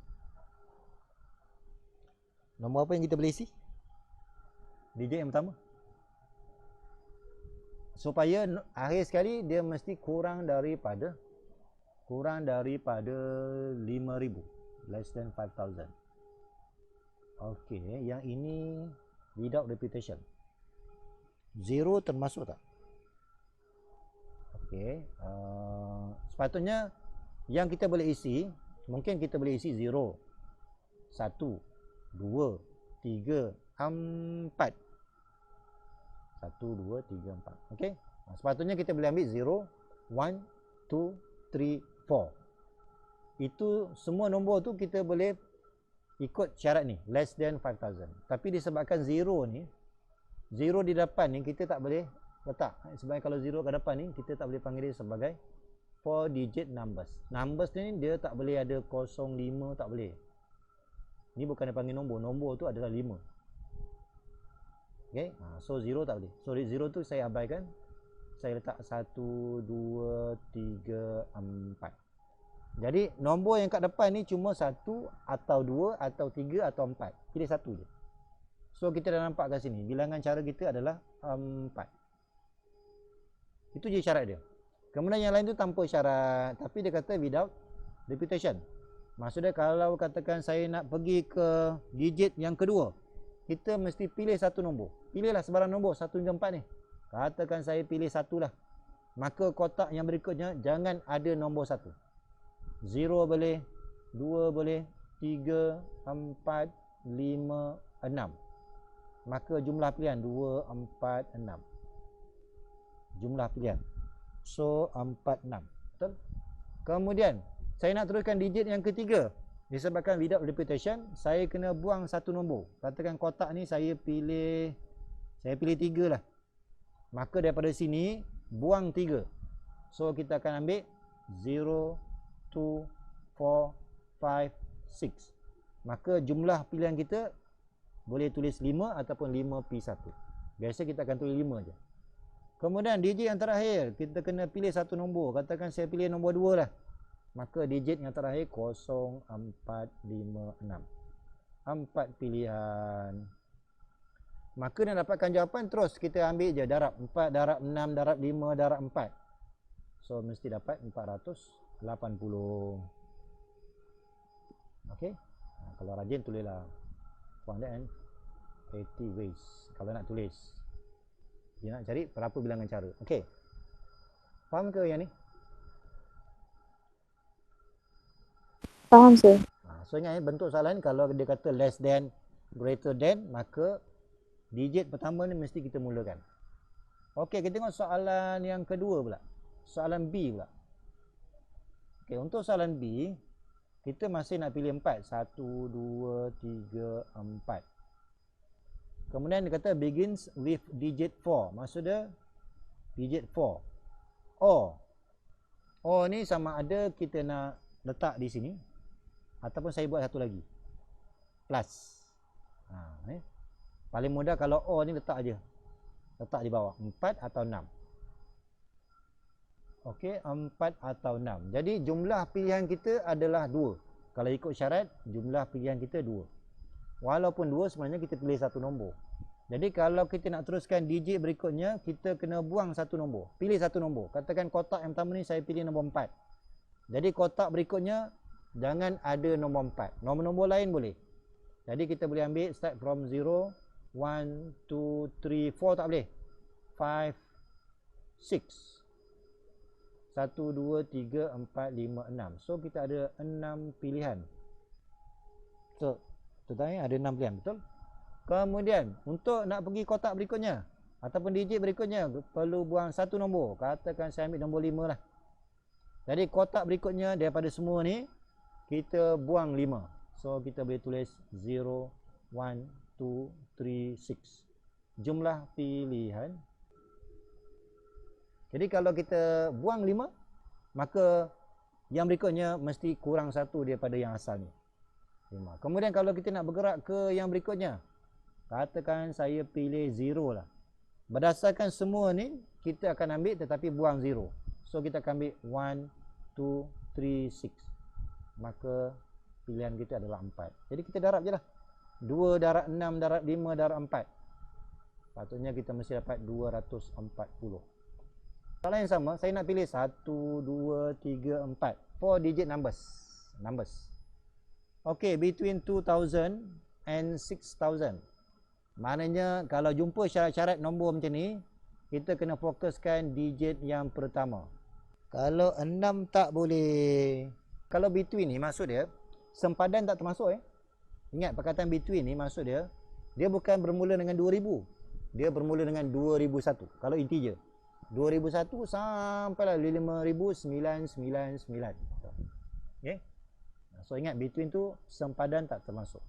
[SPEAKER 1] Nombor apa yang kita boleh isi? Digit yang pertama. Supaya akhir sekali dia mesti kurang daripada 5,000, less than 5,000. Okey, yang ini without repetition. 0 termasuk tak? Okey, sepatutnya yang kita boleh isi, mungkin kita boleh isi 0, 1, 2, 3, 4. 1, 2, 3, 4. Okey. Sepatutnya kita boleh ambil 0, 1, 2, 3, 4. Itu semua nombor tu kita boleh ikut syarat ni, less than 5,000. Tapi disebabkan 0 ni, 0 di depan ni kita tak boleh letak. Sebab kalau 0 kat depan ni kita tak boleh panggil dia sebagai 4 digit numbers. Numbers ni dia tak boleh ada 0, 5, tak boleh. Ni bukan dia panggil nombor. Nombor tu adalah 5. Okay, so 0 tak boleh. So 0 tu saya abaikan. Saya letak 1, 2, 3, 4. Jadi nombor yang kat depan ni cuma 1 atau 2 atau 3 atau 4. Pilih satu je. So kita dah nampak kat sini. Bilangan cara kita adalah 4. Itu je syarat dia. Kemudian yang lain tu tanpa syarat. Tapi dia kata without repetition. Maksudnya kalau katakan saya nak pergi ke digit yang kedua, kita mesti pilih satu nombor. Pilihlah sebarang nombor 1 hingga 4 ni. Katakan saya pilih 1 lah. Maka kotak yang berikutnya jangan ada nombor 1. 0 boleh, 2 boleh, 3, 4, 5, 6. Maka jumlah pilihan 2, 4, 6. Jumlah pilihan. So 4, 6. Betul? Kemudian saya nak teruskan digit yang ketiga. Disebabkan without repetition, saya kena buang satu nombor. Katakan kotak ni saya pilih 3 lah. Maka daripada sini buang 3. So kita akan ambil 0, 2, 4, 5, 6. Maka jumlah pilihan kita boleh tulis 5 ataupun 5P1. Biasa kita akan tulis 5 je. Kemudian digit yang terakhir, kita kena pilih satu nombor. Katakan saya pilih nombor 2 lah. Maka digit yang terakhir 0, 4, 5, 6. 4 pilihan. Maka nak dapatkan jawapan terus kita ambil je darab 4, darab 6, darab 5, darab 4. So mesti dapat 480. Okey. Kalau rajin tulislah 480 ways. Kalau nak tulis. Dia nak cari berapa bilangan cara. Okey. Faham ke yang ni?
[SPEAKER 2] Faham, sir.
[SPEAKER 1] So ingat bentuk soalan kalau dia kata less than, greater than, maka digit pertama ni mesti kita mulakan. Okey, kita tengok soalan yang kedua pula. Soalan B pula. Okey, untuk soalan B, kita masih nak pilih 4. 1, 2, 3, 4. Kemudian dia kata begins with digit 4. Maksudnya digit 4. O ni sama ada kita nak letak di sini ataupun saya buat satu lagi. Plus. Paling mudah kalau O ni letak aja. Letak di bawah 4 atau 6. Okey, 4 atau 6. Jadi jumlah pilihan kita adalah 2. Kalau ikut syarat, jumlah pilihan kita 2. Walaupun 2 sebenarnya kita pilih satu nombor. Jadi kalau kita nak teruskan digit berikutnya, kita kena buang satu nombor. Pilih satu nombor. Katakan kotak yang pertama ni saya pilih nombor 4. Jadi kotak berikutnya jangan ada nombor 4. Nombor-nombor lain boleh. Jadi kita boleh ambil start from 0, 1, 2, 3, 4 tak boleh. 5, 6. 1, 2, 3, 4, 5, 6. So kita ada 6 pilihan. So ada 6 pilihan, betul? Kemudian untuk nak pergi kotak berikutnya ataupun digit berikutnya perlu buang satu nombor. Katakan saya ambil nombor 5 lah. Jadi kotak berikutnya daripada semua ni kita buang 5. So kita boleh tulis 0, 1, 2, 3, 6. Jumlah pilihan. Jadi kalau kita buang 5, maka yang berikutnya mesti kurang satu daripada yang asal ni. 5. Kemudian kalau kita nak bergerak ke yang berikutnya, katakan saya pilih 0 lah. Berdasarkan semua ni, kita akan ambil tetapi buang 0. So kita akan ambil 1, 2, 3, 6. Maka pilihan kita adalah 4. Jadi kita darab je lah. 2 darab 6 darab 5 darab 4. Patutnya kita mesti dapat 240. Soalan yang sama, saya nak pilih 1, 2, 3, 4. 4 digit numbers. Okey, between 2000 and 6000. Maknanya kalau jumpa syarat-syarat nombor macam ni, kita kena fokuskan digit yang pertama. Kalau 6 tak boleh. Kalau between ni maksud dia sempadan tak termasuk Ingat perkataan between ni maksud dia bukan bermula dengan 2000. Dia bermula dengan 2001 kalau integer. 2001 sampailah 5999. Okey. So ingat between tu sempadan tak termasuk.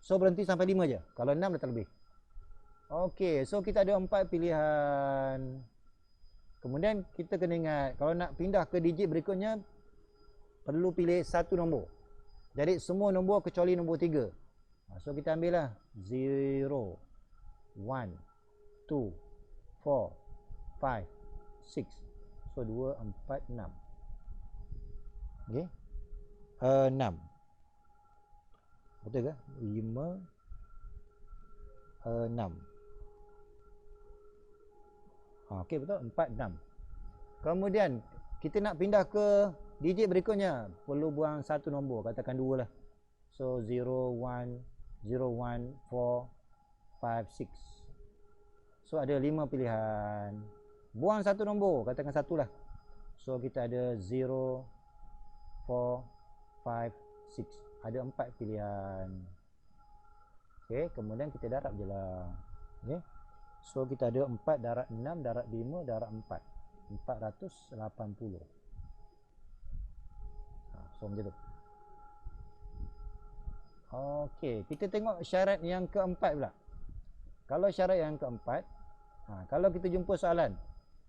[SPEAKER 1] So berhenti sampai 5 je. Kalau 6 dah terlebih. Okey, so kita ada 4 pilihan. Kemudian kita kena ingat kalau nak pindah ke digit berikutnya perlu pilih satu nombor. Jadi semua nombor kecuali nombor 3. So kita ambil lah 0 1 2 4 5 6. So 2 4 6. Okey. 6. Betul ke? 5 6. Okey, betul. 4 6. Kemudian kita nak pindah ke digit berikutnya, perlu buang satu nombor, katakan 2 lah. So 0 1 0 1 4 5 6. So ada 5 pilihan. Buang satu nombor, katakan 1 lah. So kita ada 0 4 5 6. Ada 4 pilihan. Okey, kemudian kita darab je lah. Okey. So kita ada 4 darab 6 darab 5 darab 4. 480. So macam tu. Okey, kita tengok syarat yang keempat pula. Kalau syarat yang keempat, kalau kita jumpa soalan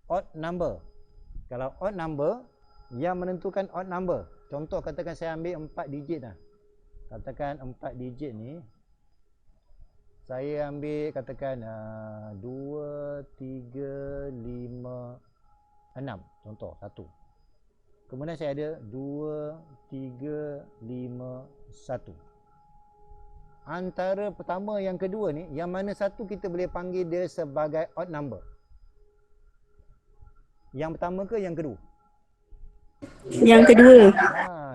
[SPEAKER 1] odd number. Kalau odd number yang menentukan odd number. Contoh katakan saya ambil 4 digit dah. Katakan 4 digit ni saya ambil katakan 2 3 5 6 contoh 1. Kemudian saya ada 2 3 5 1. Antara pertama yang kedua ni, yang mana satu kita boleh panggil dia sebagai odd number? Yang pertama ke yang kedua?
[SPEAKER 2] Yang kedua.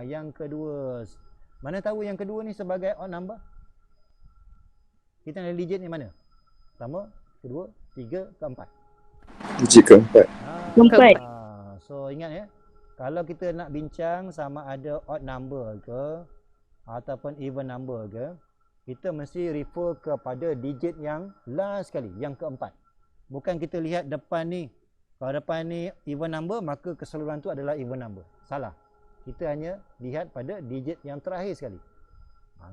[SPEAKER 1] Yang kedua. Mana tahu yang kedua ni sebagai odd number? Kita nak digit ni mana? Pertama, kedua, tiga, keempat.
[SPEAKER 3] Digit keempat.
[SPEAKER 2] Keempat.
[SPEAKER 1] So ingat ya, kalau kita nak bincang sama ada odd number ke ataupun even number ke, kita mesti refer kepada digit yang last sekali, yang keempat. Bukan kita lihat depan ni. Kalau depan ni even number, maka keseluruhan tu adalah even number. Salah. Kita hanya lihat pada digit yang terakhir sekali.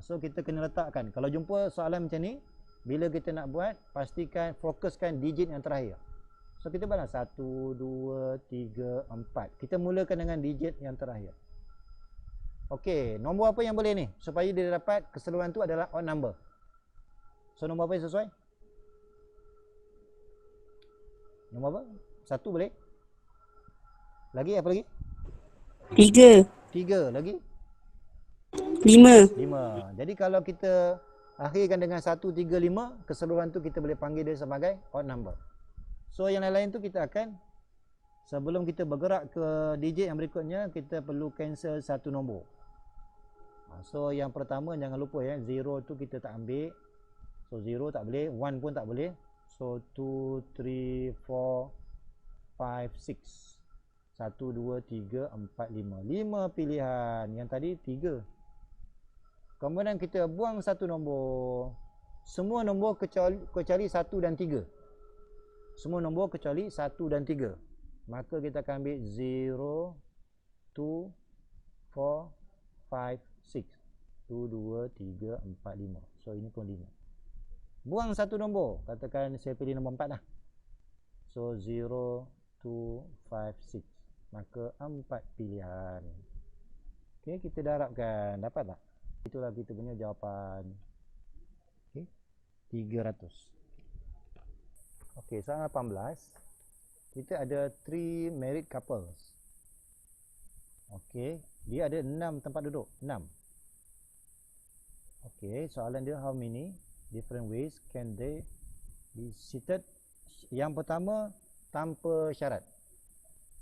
[SPEAKER 1] So kita kena letakkan. Kalau jumpa soalan macam ni, bila kita nak buat, pastikan fokuskan digit yang terakhir. So kita buatlah 1, 2, 3, 4. Kita mulakan dengan digit yang terakhir. Okey, nombor apa yang boleh ni? Supaya dia dapat keseluruhan tu adalah odd number. So nombor apa yang sesuai? Nombor apa? 1 boleh? Lagi apa lagi?
[SPEAKER 2] 3.
[SPEAKER 1] 3 lagi?
[SPEAKER 2] 5.
[SPEAKER 1] 5. Jadi kalau kita akhirkan dengan 1, 3, 5, keseluruhan tu kita boleh panggil dia sebagai odd number. So yang lain-lain tu kita akan, sebelum kita bergerak ke digit yang berikutnya, kita perlu cancel satu nombor. So yang pertama jangan lupa ya, 0 tu kita tak ambil. So 0 tak boleh, 1 pun tak boleh. So 2, 3, 4, 5, 6. 1, 2, 3, 4, 5. 5 pilihan. Yang tadi 3. Kemudian kita buang satu nombor. Semua nombor kecuali 1 dan 3. Semua nombor kecuali 1 dan 3. Maka kita akan ambil 0, 2, 4, 5, 6. 1, 2, 3, 4, 5. So ini pun 5. Buang satu nombor. Katakan saya pilih nombor 4 lah. So 0, 2, 5, 6. Maka 4 pilihan. Okey, kita darabkan. Dapat tak? Itulah kita punya jawapan. Okey, 300. Okey, soalan 18. Kita ada 3 married couples. Okey, dia ada 6 tempat duduk. 6. Okey, soalan dia how many different ways can they be seated? Yang pertama tanpa syarat.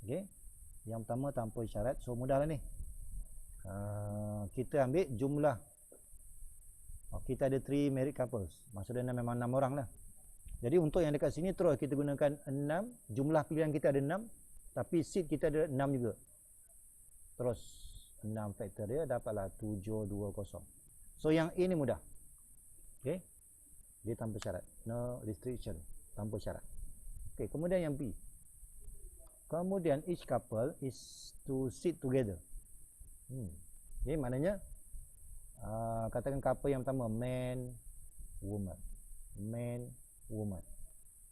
[SPEAKER 1] Okey, yang pertama tanpa syarat. So mudahlah ni. Kita ambil jumlah. Kita ada 3 married couples. Maksudnya memang 6 orang lah. Jadi untuk yang dekat sini terus kita gunakan 6. Jumlah pilihan kita ada 6. Tapi seed kita ada 6 juga. Terus 6 factorial dapatlah 720. So yang A ni mudah. Okay. Dia tanpa syarat. No restriction. Tanpa syarat. Okay. Kemudian yang B. Kemudian each couple is to sit together. Okay. Maknanya katakan couple yang pertama man, woman. Man, woman.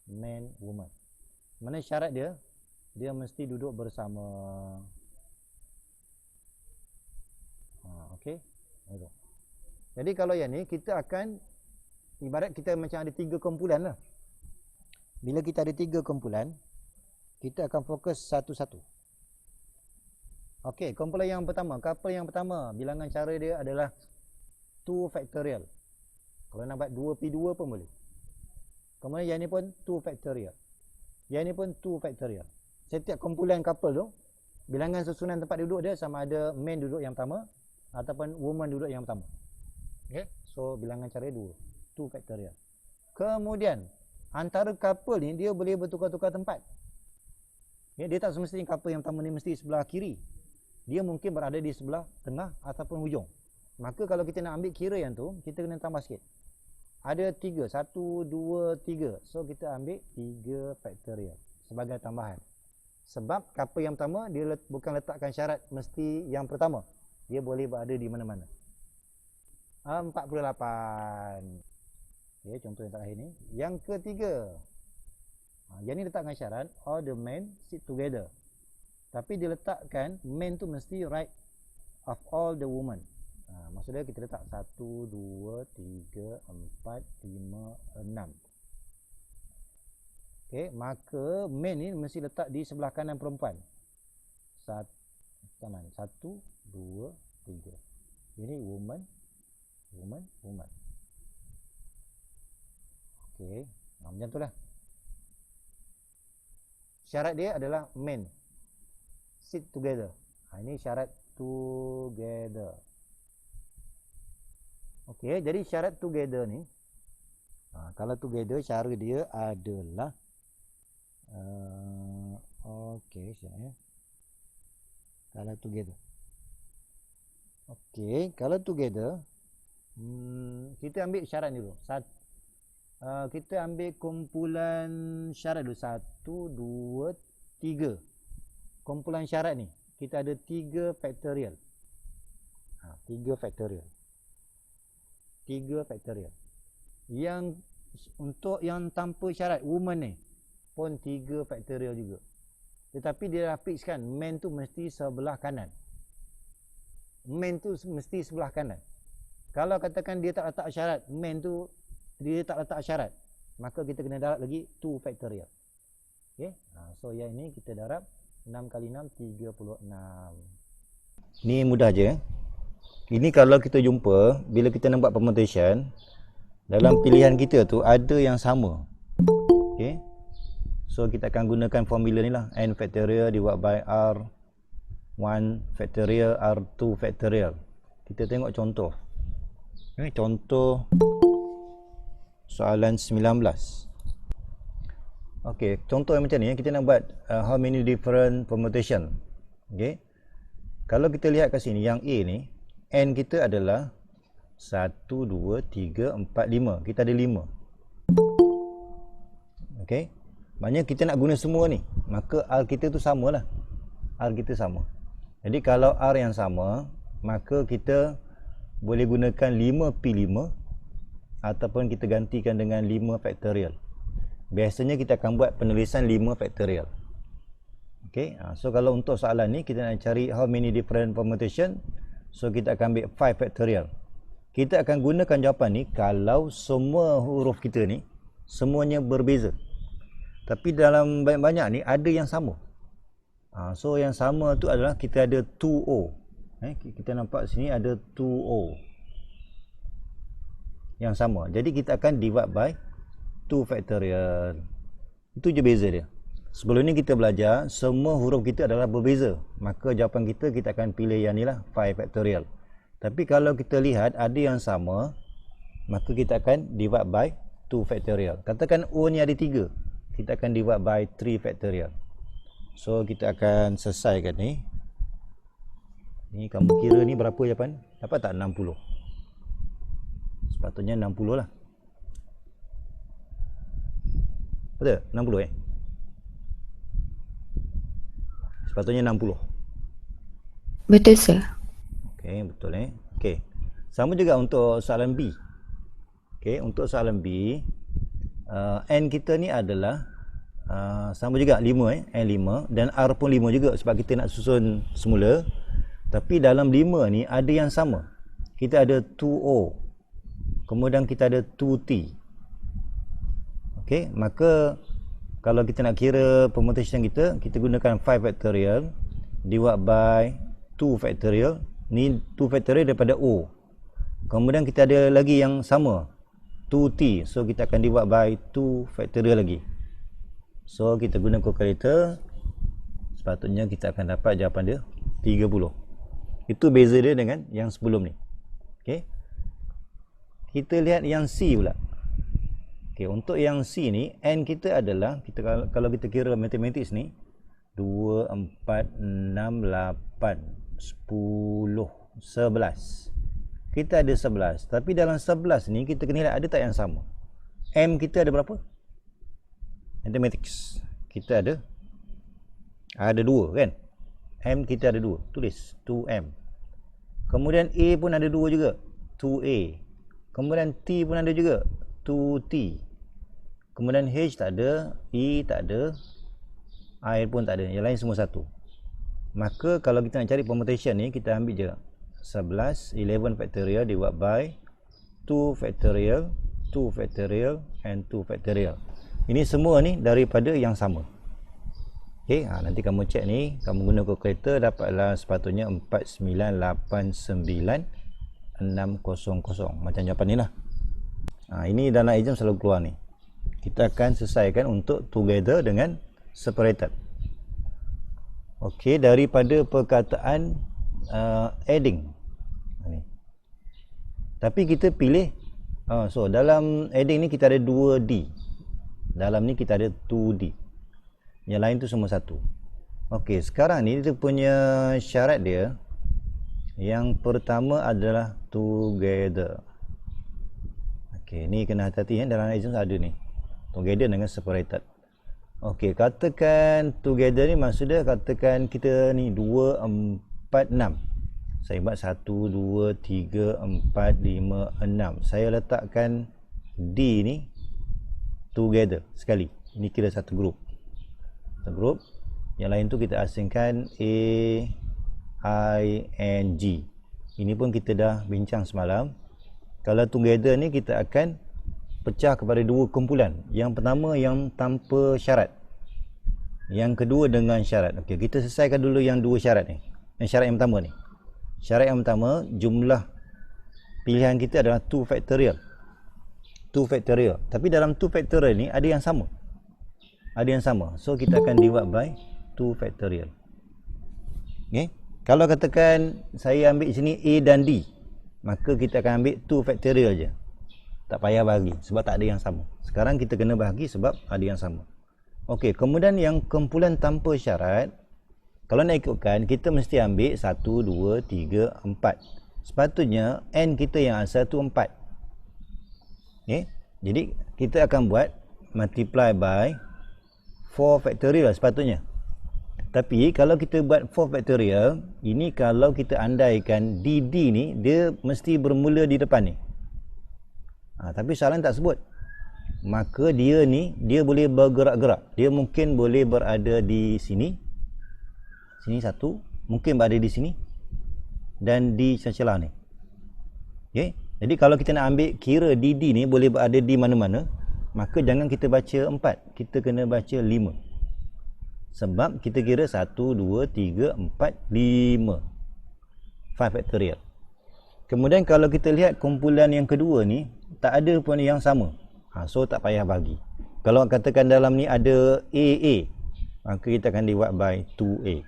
[SPEAKER 1] Man, woman. Mana syarat dia? Dia mesti duduk bersama. Okey. Jadi kalau yang ni kita akan ibarat kita macam ada 3 kumpulan lah. Bila kita ada 3 kumpulan, kita akan fokus satu-satu. Okey, kumpulan yang pertama, couple yang pertama, bilangan cara dia adalah 2 factorial. Kalau nak buat 2p2 pun boleh. Kemudian yang ni pun 2 factorial. Yang ni pun 2 factorial. Setiap kumpulan couple tu, bilangan susunan tempat duduk dia sama ada man duduk yang pertama ataupun woman duduk yang pertama. Okay. So bilangan cara 2 factorial. Kemudian antara couple ni dia boleh bertukar-tukar tempat. Okay. Dia tak semestinya couple yang pertama ni mesti sebelah kiri. Dia mungkin berada di sebelah tengah ataupun hujung. Maka kalau kita nak ambil kira yang tu, kita kena tambah sikit. Ada 3, 1, 2, 3. So kita ambil 3 factorial sebagai tambahan. Sebab couple yang pertama dia bukan letakkan syarat mesti yang pertama. Dia boleh berada di mana-mana. 48. Okay, contoh yang terakhir ni. Yang ketiga. Yang ni letakkan syarat all the men sit together. Tapi dia letakkan men tu mesti right of all the women. Maksudnya kita letak 1, 2, 3, 4, 5, 6. Okay, maka men ni mesti letak di sebelah kanan perempuan. 1, 2, 3. Ini woman, woman, woman. Okay, macam tu lah. Syarat dia adalah men sit together. Ini syarat together. Okey, jadi syarat together ni, kalau together cara dia adalah, okey, sekejap ya. Kalau together. Okey, kalau together, kita ambil syarat ni dulu. Kita ambil kumpulan syarat dulu. 1, 2, 3. Kumpulan syarat ni, kita ada 3 factorial. 3 factorial. 3 factorial. Yang untuk yang tanpa syarat woman ni pun 3 factorial juga. Tetapi dia dah fixkan man tu mesti sebelah kanan. Man tu mesti sebelah kanan. Kalau katakan dia tak letak syarat, man tu dia tak letak syarat, maka kita kena darab lagi 2 factorial. Okey. So yang ini kita darab 6 kali 6 36. Ni mudah je. Ini kalau kita jumpa, bila kita nak buat permutation, dalam pilihan kita tu ada yang sama. Okay. So kita akan gunakan formula ni lah. N factorial dibuat by R1 factorial R2 factorial. Kita tengok contoh. Okay, contoh soalan 19. Okay, contoh yang macam ni, kita nak buat how many different permutation. Okay. Kalau kita lihat kat sini, yang A ni, N kita adalah 1, 2, 3, 4, 5. Kita ada 5. Okey. Maknanya kita nak guna semua ni. Maka R kita tu samalah. R kita sama. Jadi kalau R yang sama, maka kita boleh gunakan 5P5 ataupun kita gantikan dengan 5 factorial. Biasanya kita akan buat penulisan 5 factorial. Okey. So kalau untuk soalan ni kita nak cari how many different permutation, so kita akan ambil 5 factorial. Kita akan gunakan jawapan ni kalau semua huruf kita ni semuanya berbeza. Tapi dalam banyak-banyak ni ada yang sama. So yang sama tu adalah kita ada 2O. Kita nampak sini ada 2O. Yang sama. Jadi kita akan divide by 2 factorial. Itu je beza dia. Sebelum ni kita belajar semua huruf kita adalah berbeza. Maka jawapan kita akan pilih yang ni lah, 5 factorial. Tapi kalau kita lihat ada yang sama, maka kita akan divide by 2 factorial. Katakan O ni ada 3, kita akan divide by 3 factorial. So kita akan selesaikan ni. Ni kamu kira ni berapa jawapan? Dapat tak 60? Sepatutnya 60 lah. Betul? 60 Sepatutnya 60.
[SPEAKER 4] Betul, sir.
[SPEAKER 1] Okey, betul Okey. Sama juga untuk soalan B. Okey, untuk soalan B, N kita ni adalah sama juga 5 N 5 dan R pun 5 juga sebab kita nak susun semula. Tapi dalam 5 ni ada yang sama. Kita ada 2O. Kemudian kita ada 2T. Okey, maka kalau kita nak kira permutation kita gunakan 5 factorial divide by 2 factorial. Ni 2 factorial daripada O. Kemudian kita ada lagi yang sama, 2T. So kita akan divide by 2 factorial lagi. So kita guna calculator, sepatutnya kita akan dapat jawapan dia 30. Itu beza dia dengan yang sebelum ni. Okey. Kita lihat yang C pula. Okey, untuk yang C ni N kita adalah, kalau kita kira mathematics ni 2, 4, 6, 8, 10, 11. Kita ada 11. Tapi dalam 11 ni kita kena lihat ada tak yang sama. M kita ada berapa? Mathematics. Kita ada 2 kan? M kita ada 2. Tulis 2M. Kemudian A pun ada 2 juga. 2A. Kemudian T pun ada juga. 2T. Kemudian H tak ada. E tak ada. I pun tak ada. Yang lain semua 1. Maka kalau kita nak cari permutation ni, kita ambil je 11 factorial divide by 2 factorial, 2 factorial and 2 factorial. Ini semua ni daripada yang sama. Okey, nanti kamu cek ni, kamu guna calculator dapatlah sepatutnya 4989600. Macam jawapan ni lah. Ini dalam exam selalu keluar ni. Kita akan selesaikan untuk together dengan separated. Okey, daripada perkataan adding ni. Tapi kita pilih so dalam adding ni kita ada 2D. Dalam ni kita ada 2D. Yang lain tu semua 1. Okey, sekarang ni dia punya syarat dia. Yang pertama adalah together. Okey, ni kena hati-hati dalam exam ada ni. Together dengan separated. Okey, katakan together ni maksudnya katakan kita ni 2, 4, 6. Saya buat 1, 2, 3, 4, 5, 6. Saya letakkan D ni together sekali. Ini kira satu grup. Satu grup. Yang lain tu kita asingkan A, I and G. Ini pun kita dah bincang semalam. Kalau together ni kita akan pecah kepada 2 kumpulan. Yang pertama yang tanpa syarat. Yang kedua dengan syarat. Okey, kita selesaikan dulu yang 2 syarat ni. Yang syarat yang pertama ni. Syarat yang pertama, jumlah pilihan kita adalah 2 factorial. 2 factorial. Tapi dalam 2 factorial ni ada yang sama. Ada yang sama. So kita akan divide by 2 factorial. Okey. Kalau katakan saya ambil sini A dan D, maka kita akan ambil 2 factorial je. Tak payah bahagi sebab tak ada yang sama. Sekarang kita kena bahagi sebab ada yang sama. Okey, kemudian yang kumpulan tanpa syarat, kalau nak ikutkan, kita mesti ambil 1, 2, 3, 4. Sepatutnya N kita yang asal tu 4. Okay? Jadi kita akan buat multiply by 4 factorial sepatutnya. Tapi kalau kita buat 4 factorial, ini kalau kita andaikan DD ni, dia mesti bermula di depan ni. Tapi soalan tak sebut. Maka dia ni, dia boleh bergerak-gerak. Dia mungkin boleh berada di sini. Sini satu. Mungkin berada di sini. Dan di celah-celah ni. Okay? Jadi kalau kita nak ambil kira DD ni boleh berada di mana-mana, maka jangan kita baca 4. Kita kena baca 5. Sebab kita kira 1, 2, 3, 4, 5. 5 factorial. Kemudian kalau kita lihat kumpulan yang kedua ni, tak ada pun yang sama. So tak payah bagi. Kalau katakan dalam ni ada AA, maka kita akan divide by 2A.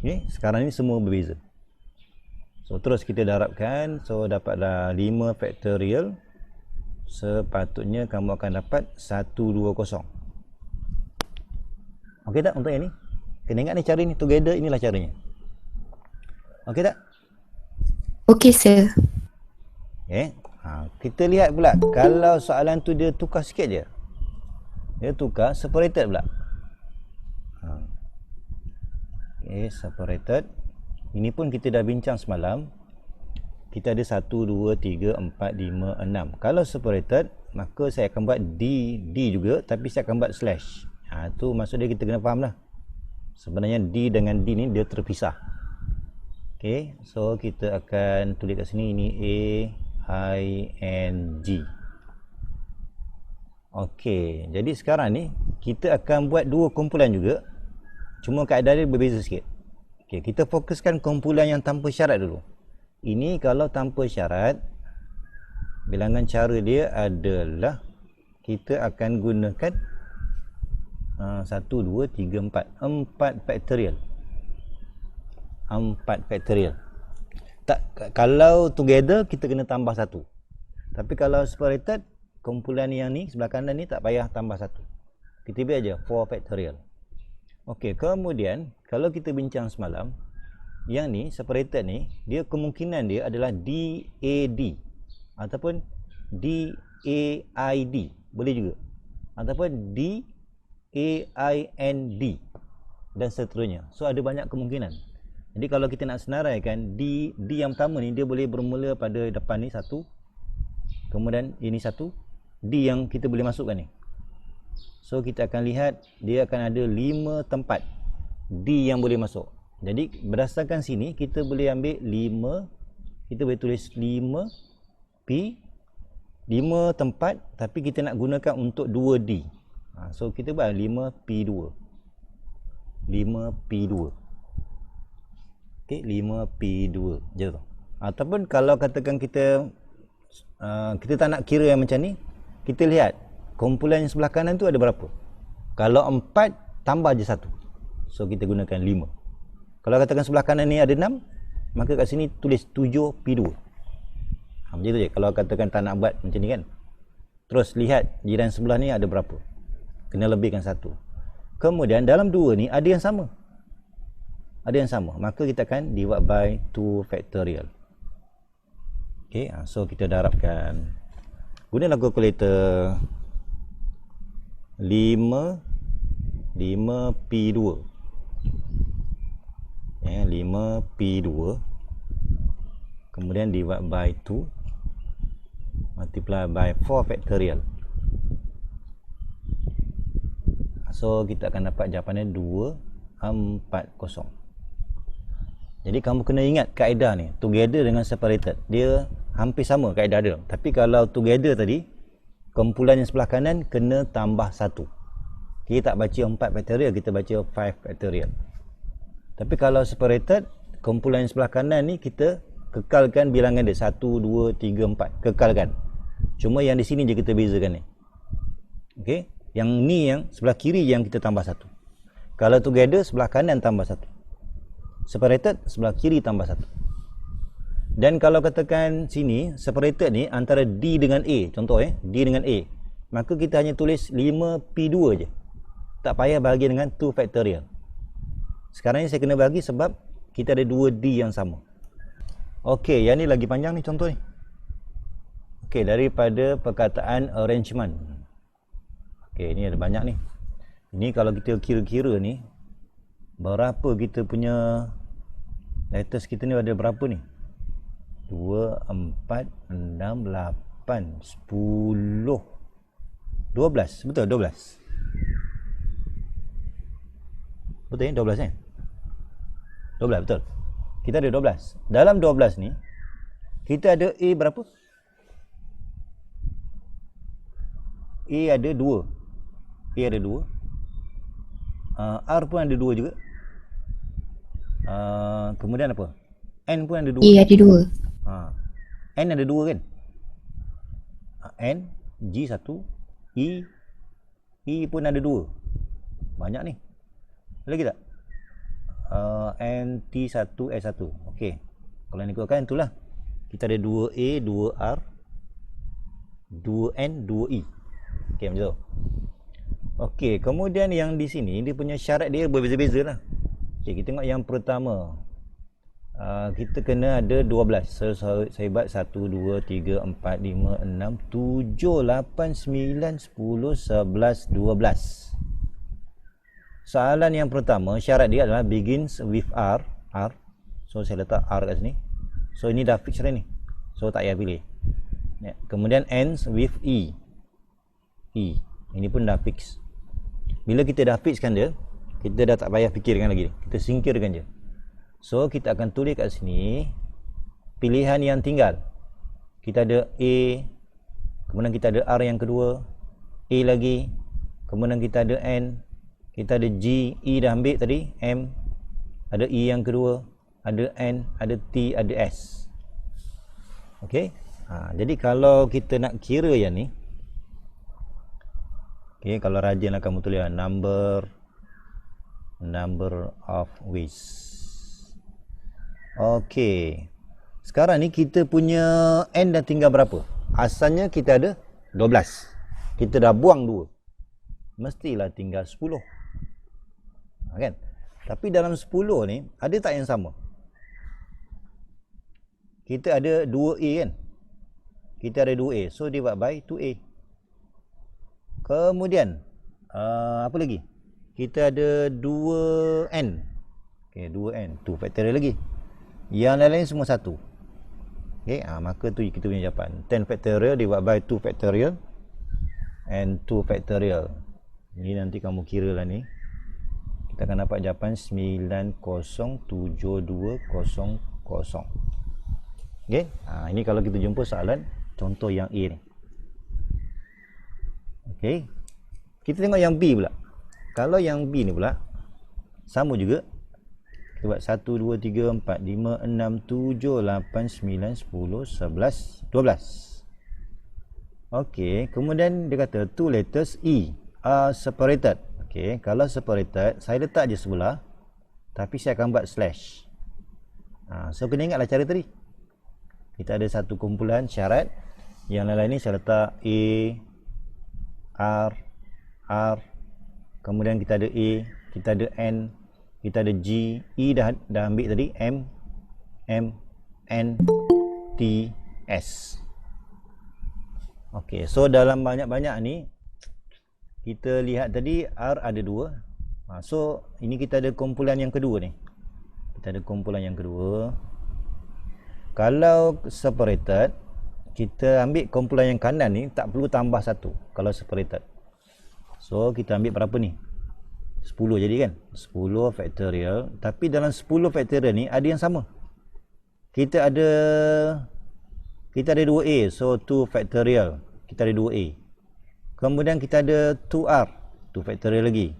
[SPEAKER 1] Okay? Sekarang ni semua berbeza. So terus kita darabkan. So dapatlah 5 factorial. sepatutnya kamu akan dapat 120. Okey tak untuk yang ni? Kena ingat ni cara ni, together inilah caranya. Okey tak?
[SPEAKER 4] Okay, sir.
[SPEAKER 1] Okay. Kita lihat pula, kalau soalan tu dia tukar sikit je. Dia tukar separated pula. Okay, separated. Ini pun kita dah bincang semalam. Kita ada 1, 2, 3, 4, 5, 6. Kalau separated, maka saya akan buat D juga, tapi saya akan buat slash. Tu maksud dia kita kena faham lah. Sebenarnya D dengan D ni dia terpisah. Okay, so kita akan tulis kat sini, ini A, I, N, G. Okay, jadi sekarang ni kita akan buat dua kumpulan juga. Cuma keadaan dia berbeza sikit. Okay, kita fokuskan kumpulan yang tanpa syarat dulu. Ini kalau tanpa syarat, bilangan cara dia adalah kita akan gunakan 1, 2, 3, 4 factorial. 4 factorial. Kalau together kita kena tambah 1. Tapi kalau separated, kumpulan yang ni sebelah kanan ni tak payah tambah 1. Kita biar aja 4 factorial. Okey, kemudian kalau kita bincang semalam, yang ni separated ni, dia kemungkinan dia adalah DAD ataupun DAID, boleh juga. Ataupun DAIND dan seterusnya. So ada banyak kemungkinan. Jadi kalau kita nak senaraikan, D yang pertama ni dia boleh bermula pada depan ni 1. Kemudian ini 1. D yang kita boleh masukkan ni. So kita akan lihat dia akan ada 5 tempat D yang boleh masuk. Jadi berdasarkan sini kita boleh ambil 5, kita boleh tulis 5 P, 5 tempat, tapi kita nak gunakan untuk 2D. So kita buat 5P2. 5P2. Okey, 5P2 je tu. Ataupun kalau katakan kita tak nak kira yang macam ni, kita lihat kumpulan yang sebelah kanan tu ada berapa. Kalau 4 tambah je 1. So kita gunakan 5. Kalau katakan sebelah kanan ni ada 6, maka kat sini tulis 7P2. Macam tu je. Kalau katakan tak nak buat macam ni kan. Terus lihat jiran sebelah ni ada berapa. Kena lebihkan 1. Kemudian dalam 2 ni ada yang sama. Ada yang sama. Maka kita akan divide by 2 factorial. Okay, so kita darabkan. Gunalah calculator. 5P2. 5P2. Kemudian divide by 2. Multiply by 4 factorial. So kita akan dapat jawapannya 240. Jadi kamu kena ingat kaedah ni, together dengan separated, dia hampir sama kaedah dia. Tapi kalau together tadi, kumpulan yang sebelah kanan kena tambah 1. Kita tak baca 4 factorial, kita baca 5 factorial. Tapi kalau separated, kumpulan yang sebelah kanan ni kita kekalkan bilangan dia 1, 2, 3, 4. Kekalkan. Cuma yang di sini je kita bezakan ni. Okey? Yang ni yang sebelah kiri yang kita tambah 1. Kalau together, sebelah kanan tambah 1. Separated, sebelah kiri tambah 1. Dan kalau katakan sini, separated ni antara D dengan A. Contoh D dengan A. Maka kita hanya tulis 5P2 je. Tak payah bahagi dengan 2 factorial. Sekarang ni saya kena bagi sebab kita ada 2D yang sama. Okey, yang ni lagi panjang ni contoh ni. Okey, daripada perkataan arrangement. Okey, ni ada banyak ni. Ini kalau kita kira-kira ni, berapa kita punya letters kita ni ada berapa ni? 2, 4, 6, 8, 10, 12. Betul? 12. Betul ya? 12 eh? 12, betul. Kita ada 12. Dalam 12 ni, kita ada A berapa? A ada 2. A ada 2. R pun ada 2 juga. Kemudian apa? N pun ada 2.
[SPEAKER 4] E ada 2.
[SPEAKER 1] N ada 2 kan? N, G 1, E pun ada 2. Banyak ni. Lagi tak? N, T 1, S 1. Okey. Kalau ni ikutkan itulah. Kita ada 2A, 2R. 2N, 2E. Okey, macam tu. Okey, kemudian yang di sini dia punya syarat dia berbeza-beza lah. Okey, kita tengok yang pertama. Kita kena ada 12. So, saya buat 1, 2, 3, 4, 5, 6, 7, 8, 9, 10, 11, 12. Soalan yang pertama, syarat dia adalah begins with R. So, saya letak R kat sini. So, ini dah fix dah ni. So, tak payah pilih. Kemudian ends with E. Ini pun dah fix. Bila kita dah fixkan dia, kita dah tak payah fikirkan lagi. Kita singkirkan je. So, kita akan tulis kat sini pilihan yang tinggal. Kita ada A, kemudian kita ada R yang kedua, A lagi, kemudian kita ada N, kita ada G, E dah ambil tadi, M, ada E yang kedua, ada N, ada T, ada S. Okey. Jadi kalau kita nak kira yang ni, okey, kalau rajin lah kamu tulis number of ways. Okey. Sekarang ni kita punya N dah tinggal berapa? Asalnya kita ada 12. Kita dah buang 2. Mestilah tinggal 10. Kan? Tapi dalam 10 ni ada tak yang sama? Kita ada 2A kan? Kita ada 2A. So divide by 2A. Kemudian apa lagi? Kita ada 2N. Okey, 2N. 2 factorial lagi. Yang lain-lain semua 1. Okey, maka tu kita punya jawapan. 10 factorial divide by 2 factorial and 2 factorial. Ini nanti kamu kira lah ni. Kita akan dapat jawapan 907200. Okey, ini kalau kita jumpa soalan contoh yang A ni. Okey. Kita tengok yang B pula. Kalau yang B ni pula sama juga. Kita buat 1, 2, 3, 4, 5, 6, 7, 8, 9, 10, 11, 12. Okey, kemudian dia kata two letters E are separated. Okey, kalau separated, saya letak je sebelah. Tapi saya akan buat slash. So, kena ingatlah cara tadi. Kita ada satu kumpulan syarat. Yang lain-lain ni saya letak A, R. Kemudian kita ada A, kita ada N, kita ada G, E dah ambil tadi, M, N, T, S. Okey, so dalam banyak-banyak ni kita lihat tadi R ada 2. So ini kita ada kumpulan yang kedua ni. Kita ada kumpulan yang kedua. Kalau separated, kita ambil kumpulan yang kanan ni tak perlu tambah 1 kalau separated. So kita ambil berapa ni? 10 jadi kan? 10 factorial. Tapi dalam 10 factorial ni ada yang sama. Kita ada 2A. So 2 factorial. Kita ada 2A. Kemudian kita ada 2R. 2 factorial lagi.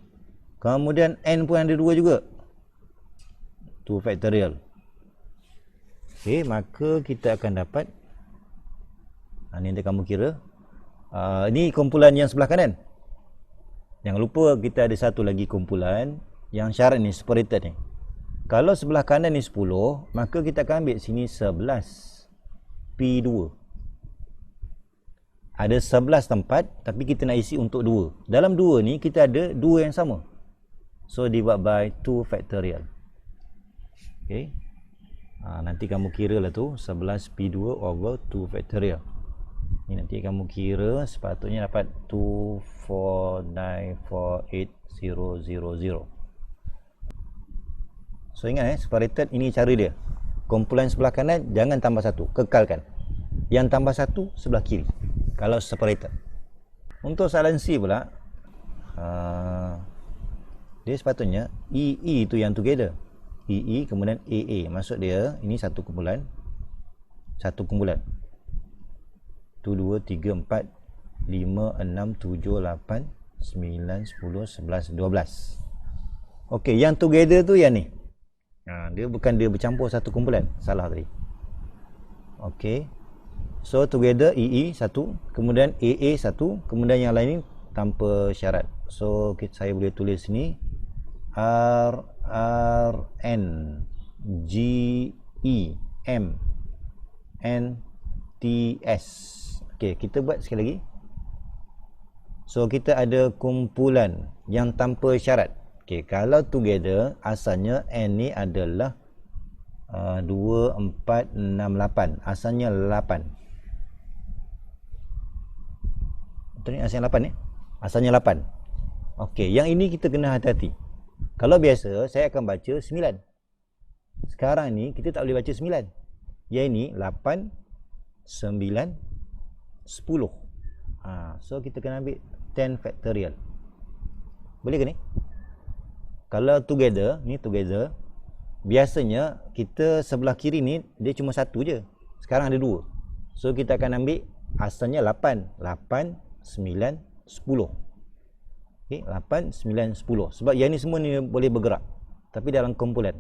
[SPEAKER 1] Kemudian N pun ada 2 juga. 2 factorial. Okey, maka kita akan dapat ni nanti kamu kira. Ini kumpulan yang sebelah kanan. Jangan lupa kita ada satu lagi kumpulan yang syarat ni, separated ni. Kalau sebelah kanan ni 10, maka kita akan ambil sini 11 P2. Ada 11 tempat, tapi kita nak isi untuk 2. Dalam 2 ni kita ada 2 yang sama. So divide by 2 factorial. Okay. Nanti kamu kira lah tu 11 P2 over 2 factorial. Ini nanti kamu kira sepatutnya dapat 2494800. So ingat separated ini cara dia. Kumpulan sebelah kanan jangan tambah 1, kekalkan. Yang tambah 1 sebelah kiri kalau separated. Untuk soalan C pula, dia sepatutnya EE tu yang together. EE kemudian AA. Maksud dia ini satu kumpulan. 1, 2, 3, 4, 5, 6, 7, 8, 9, 10, 11, 12. Okey, yang together tu yang ni. Dia bukan dia bercampur satu kumpulan. Salah tadi. Okey. So together EE 1, kemudian AA 1, kemudian yang lain ni tanpa syarat. So saya boleh tulis ni R N G E M N T S. Okey, kita buat sekali lagi. So kita ada kumpulan yang tanpa syarat. Okey, kalau together asalnya n ni adalah 2, 4, 6, 8. Asalnya 8. Betul ni asalnya 8 ni? Asalnya 8. Okey, yang ini kita kena hati-hati. Kalau biasa saya akan baca 9. Sekarang ni kita tak boleh baca 9. Yang ini 8, 9, 10. So kita kena ambil 10 factorial. Boleh ke ni? Kalau together, ni together, biasanya kita sebelah kiri ni dia cuma satu je. Sekarang ada 2. So kita akan ambil asalnya 8. 8, 9, 10. Okay, 8, 9, 10. Sebab yang ni semua ni boleh bergerak. Tapi dalam kumpulan.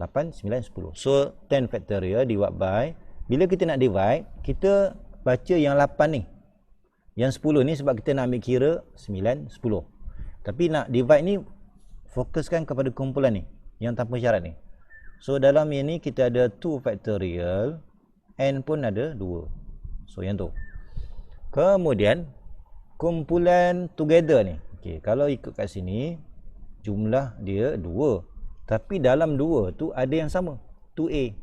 [SPEAKER 1] 8, 9, 10. So 10 factorial divide by, bila kita nak divide, kita baca yang 8 ni. Yang 10 ni sebab kita nak ambil kira 9, 10. Tapi nak divide ni, fokuskan kepada kumpulan ni, yang tanpa syarat ni. So dalam yang ni kita ada 2 factorial, n pun ada 2. So yang tu. Kemudian kumpulan together ni. Okey, kalau ikut kat sini jumlah dia 2. Tapi dalam 2 tu ada yang sama, 2a.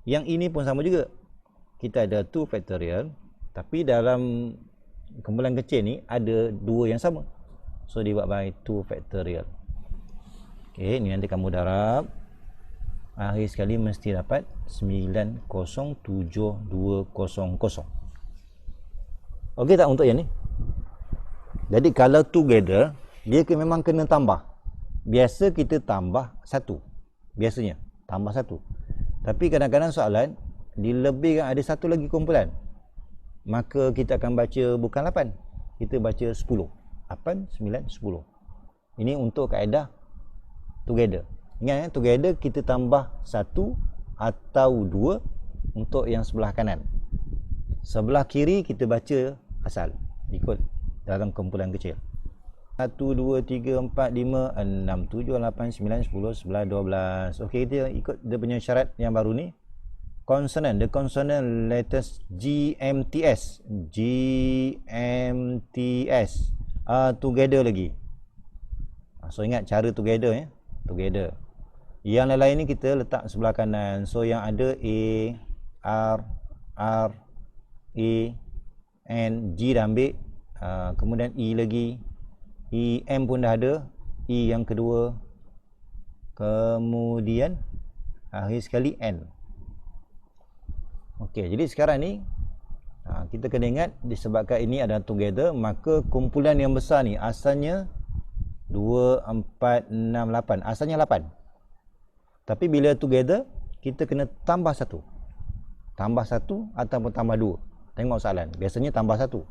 [SPEAKER 1] Yang ini pun sama juga. Kita ada 2 factorial, tapi dalam kumpulan kecil ni ada 2 yang sama. So divide by 2 factorial. Okey, ni nanti kamu darab. Akhir sekali mesti dapat 907200. Okey tak untuk yang ni? Jadi kalau together, dia memang kena tambah. Biasa kita tambah 1. Biasanya tambah 1. Tapi kadang-kadang soalan dilebihkan ada satu lagi kumpulan. Maka kita akan baca bukan 8. Kita baca 10. 8, 9, 10. Ini untuk kaedah together. Ingat together kita tambah 1 atau 2 untuk yang sebelah kanan. Sebelah kiri kita baca asal. Ikut dalam kumpulan kecil. 1, 2, 3, 4, 5, 6, 7, 8, 9, 10, 11, 12. Okey, kita ikut dia punya syarat yang baru ni. Consonant, the consonant letters GMTS. GMTS. Together lagi. So ingat cara together ya. Together. Yang lain-lain ni kita letak sebelah kanan. So yang ada A, R, A, N, G dah ambil. Kemudian E lagi. E, M pun dah ada. E yang kedua. Kemudian akhir sekali N. Okey, jadi sekarang ni kita kena ingat disebabkan ini adalah together, maka kumpulan yang besar ni asalnya 2, 4, 6, 8. Asalnya 8. Tapi bila together, kita kena tambah 1. Tambah 1 ataupun tambah 2. Tengok soalan. Biasanya tambah 1.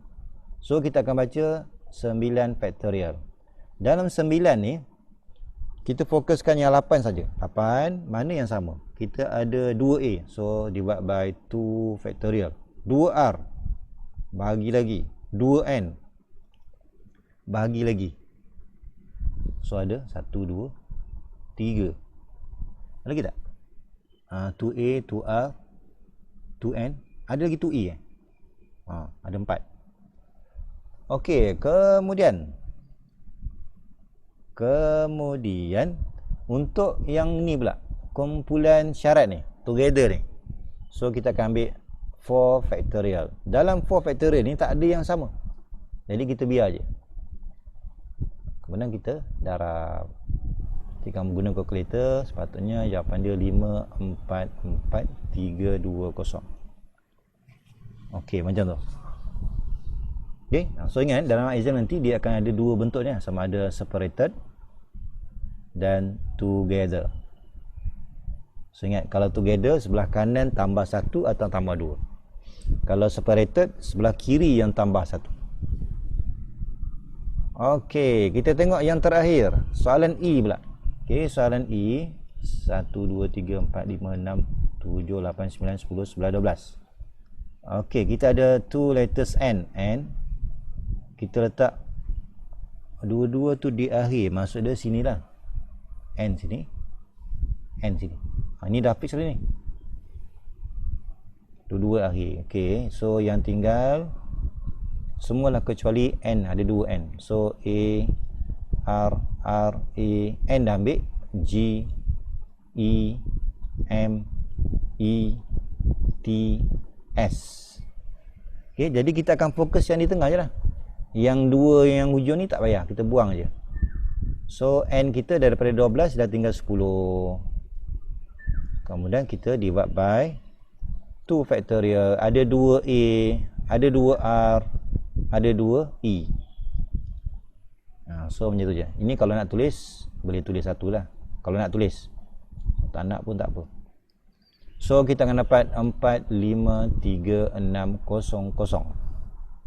[SPEAKER 1] So kita akan baca 9 factorial. Dalam 9 ni kita fokuskan yang 8 saja. 8 mana yang sama? Kita ada 2a. So divide by 2 factorial. 2r bagi lagi. 2n bagi lagi. So ada 1, 2, 3. Ada lagi tak? 2a, 2r, 2n. Ada lagi 2e ada 4. Okey, kemudian untuk yang ni pula, kumpulan syarat ni, together ni. So kita akan ambil 4 factorial. Dalam 4 factorial ni tak ada yang sama. Jadi kita biar je. Kemudian kita darab. Jadi kamu guna kalkulator, sepatutnya jawapan dia 544320. Okey, macam tu. Okey, so ingat dalam exam nanti dia akan ada 2 bentuknya, sama ada separated dan together. So ingat, kalau together sebelah kanan tambah 1 atau tambah 2. Kalau separated sebelah kiri yang tambah 1. Okey, kita tengok yang terakhir, soalan E pula. Okey, soalan E 1, 2, 3, 4, 5, 6, 7, 8, 9, 10, 11, 12. Okey, kita ada 2 letters N. Kita letak dua-dua tu di akhir, maksud dia sini lah. N sini, N sini. Ini dah fix dah ni. Dua-dua akhir. Okey, so yang tinggal semualah kecuali N, ada 2 N. So A, R, A, N dah ambil. G, E, M, E, T, S. Okey, jadi kita akan fokus yang di tengah je lah. Yang 2 yang hujung ni tak payah, kita buang je. So N kita daripada 12 dah tinggal 10. Kemudian kita divide by 2 factorial. Ada 2A, ada 2R, ada 2E. So macam tu je. Ini kalau nak tulis, boleh tulis satu lah. Kalau nak tulis, tak nak pun tak apa. So kita akan dapat 4, 5, 3, 6, 0, 0.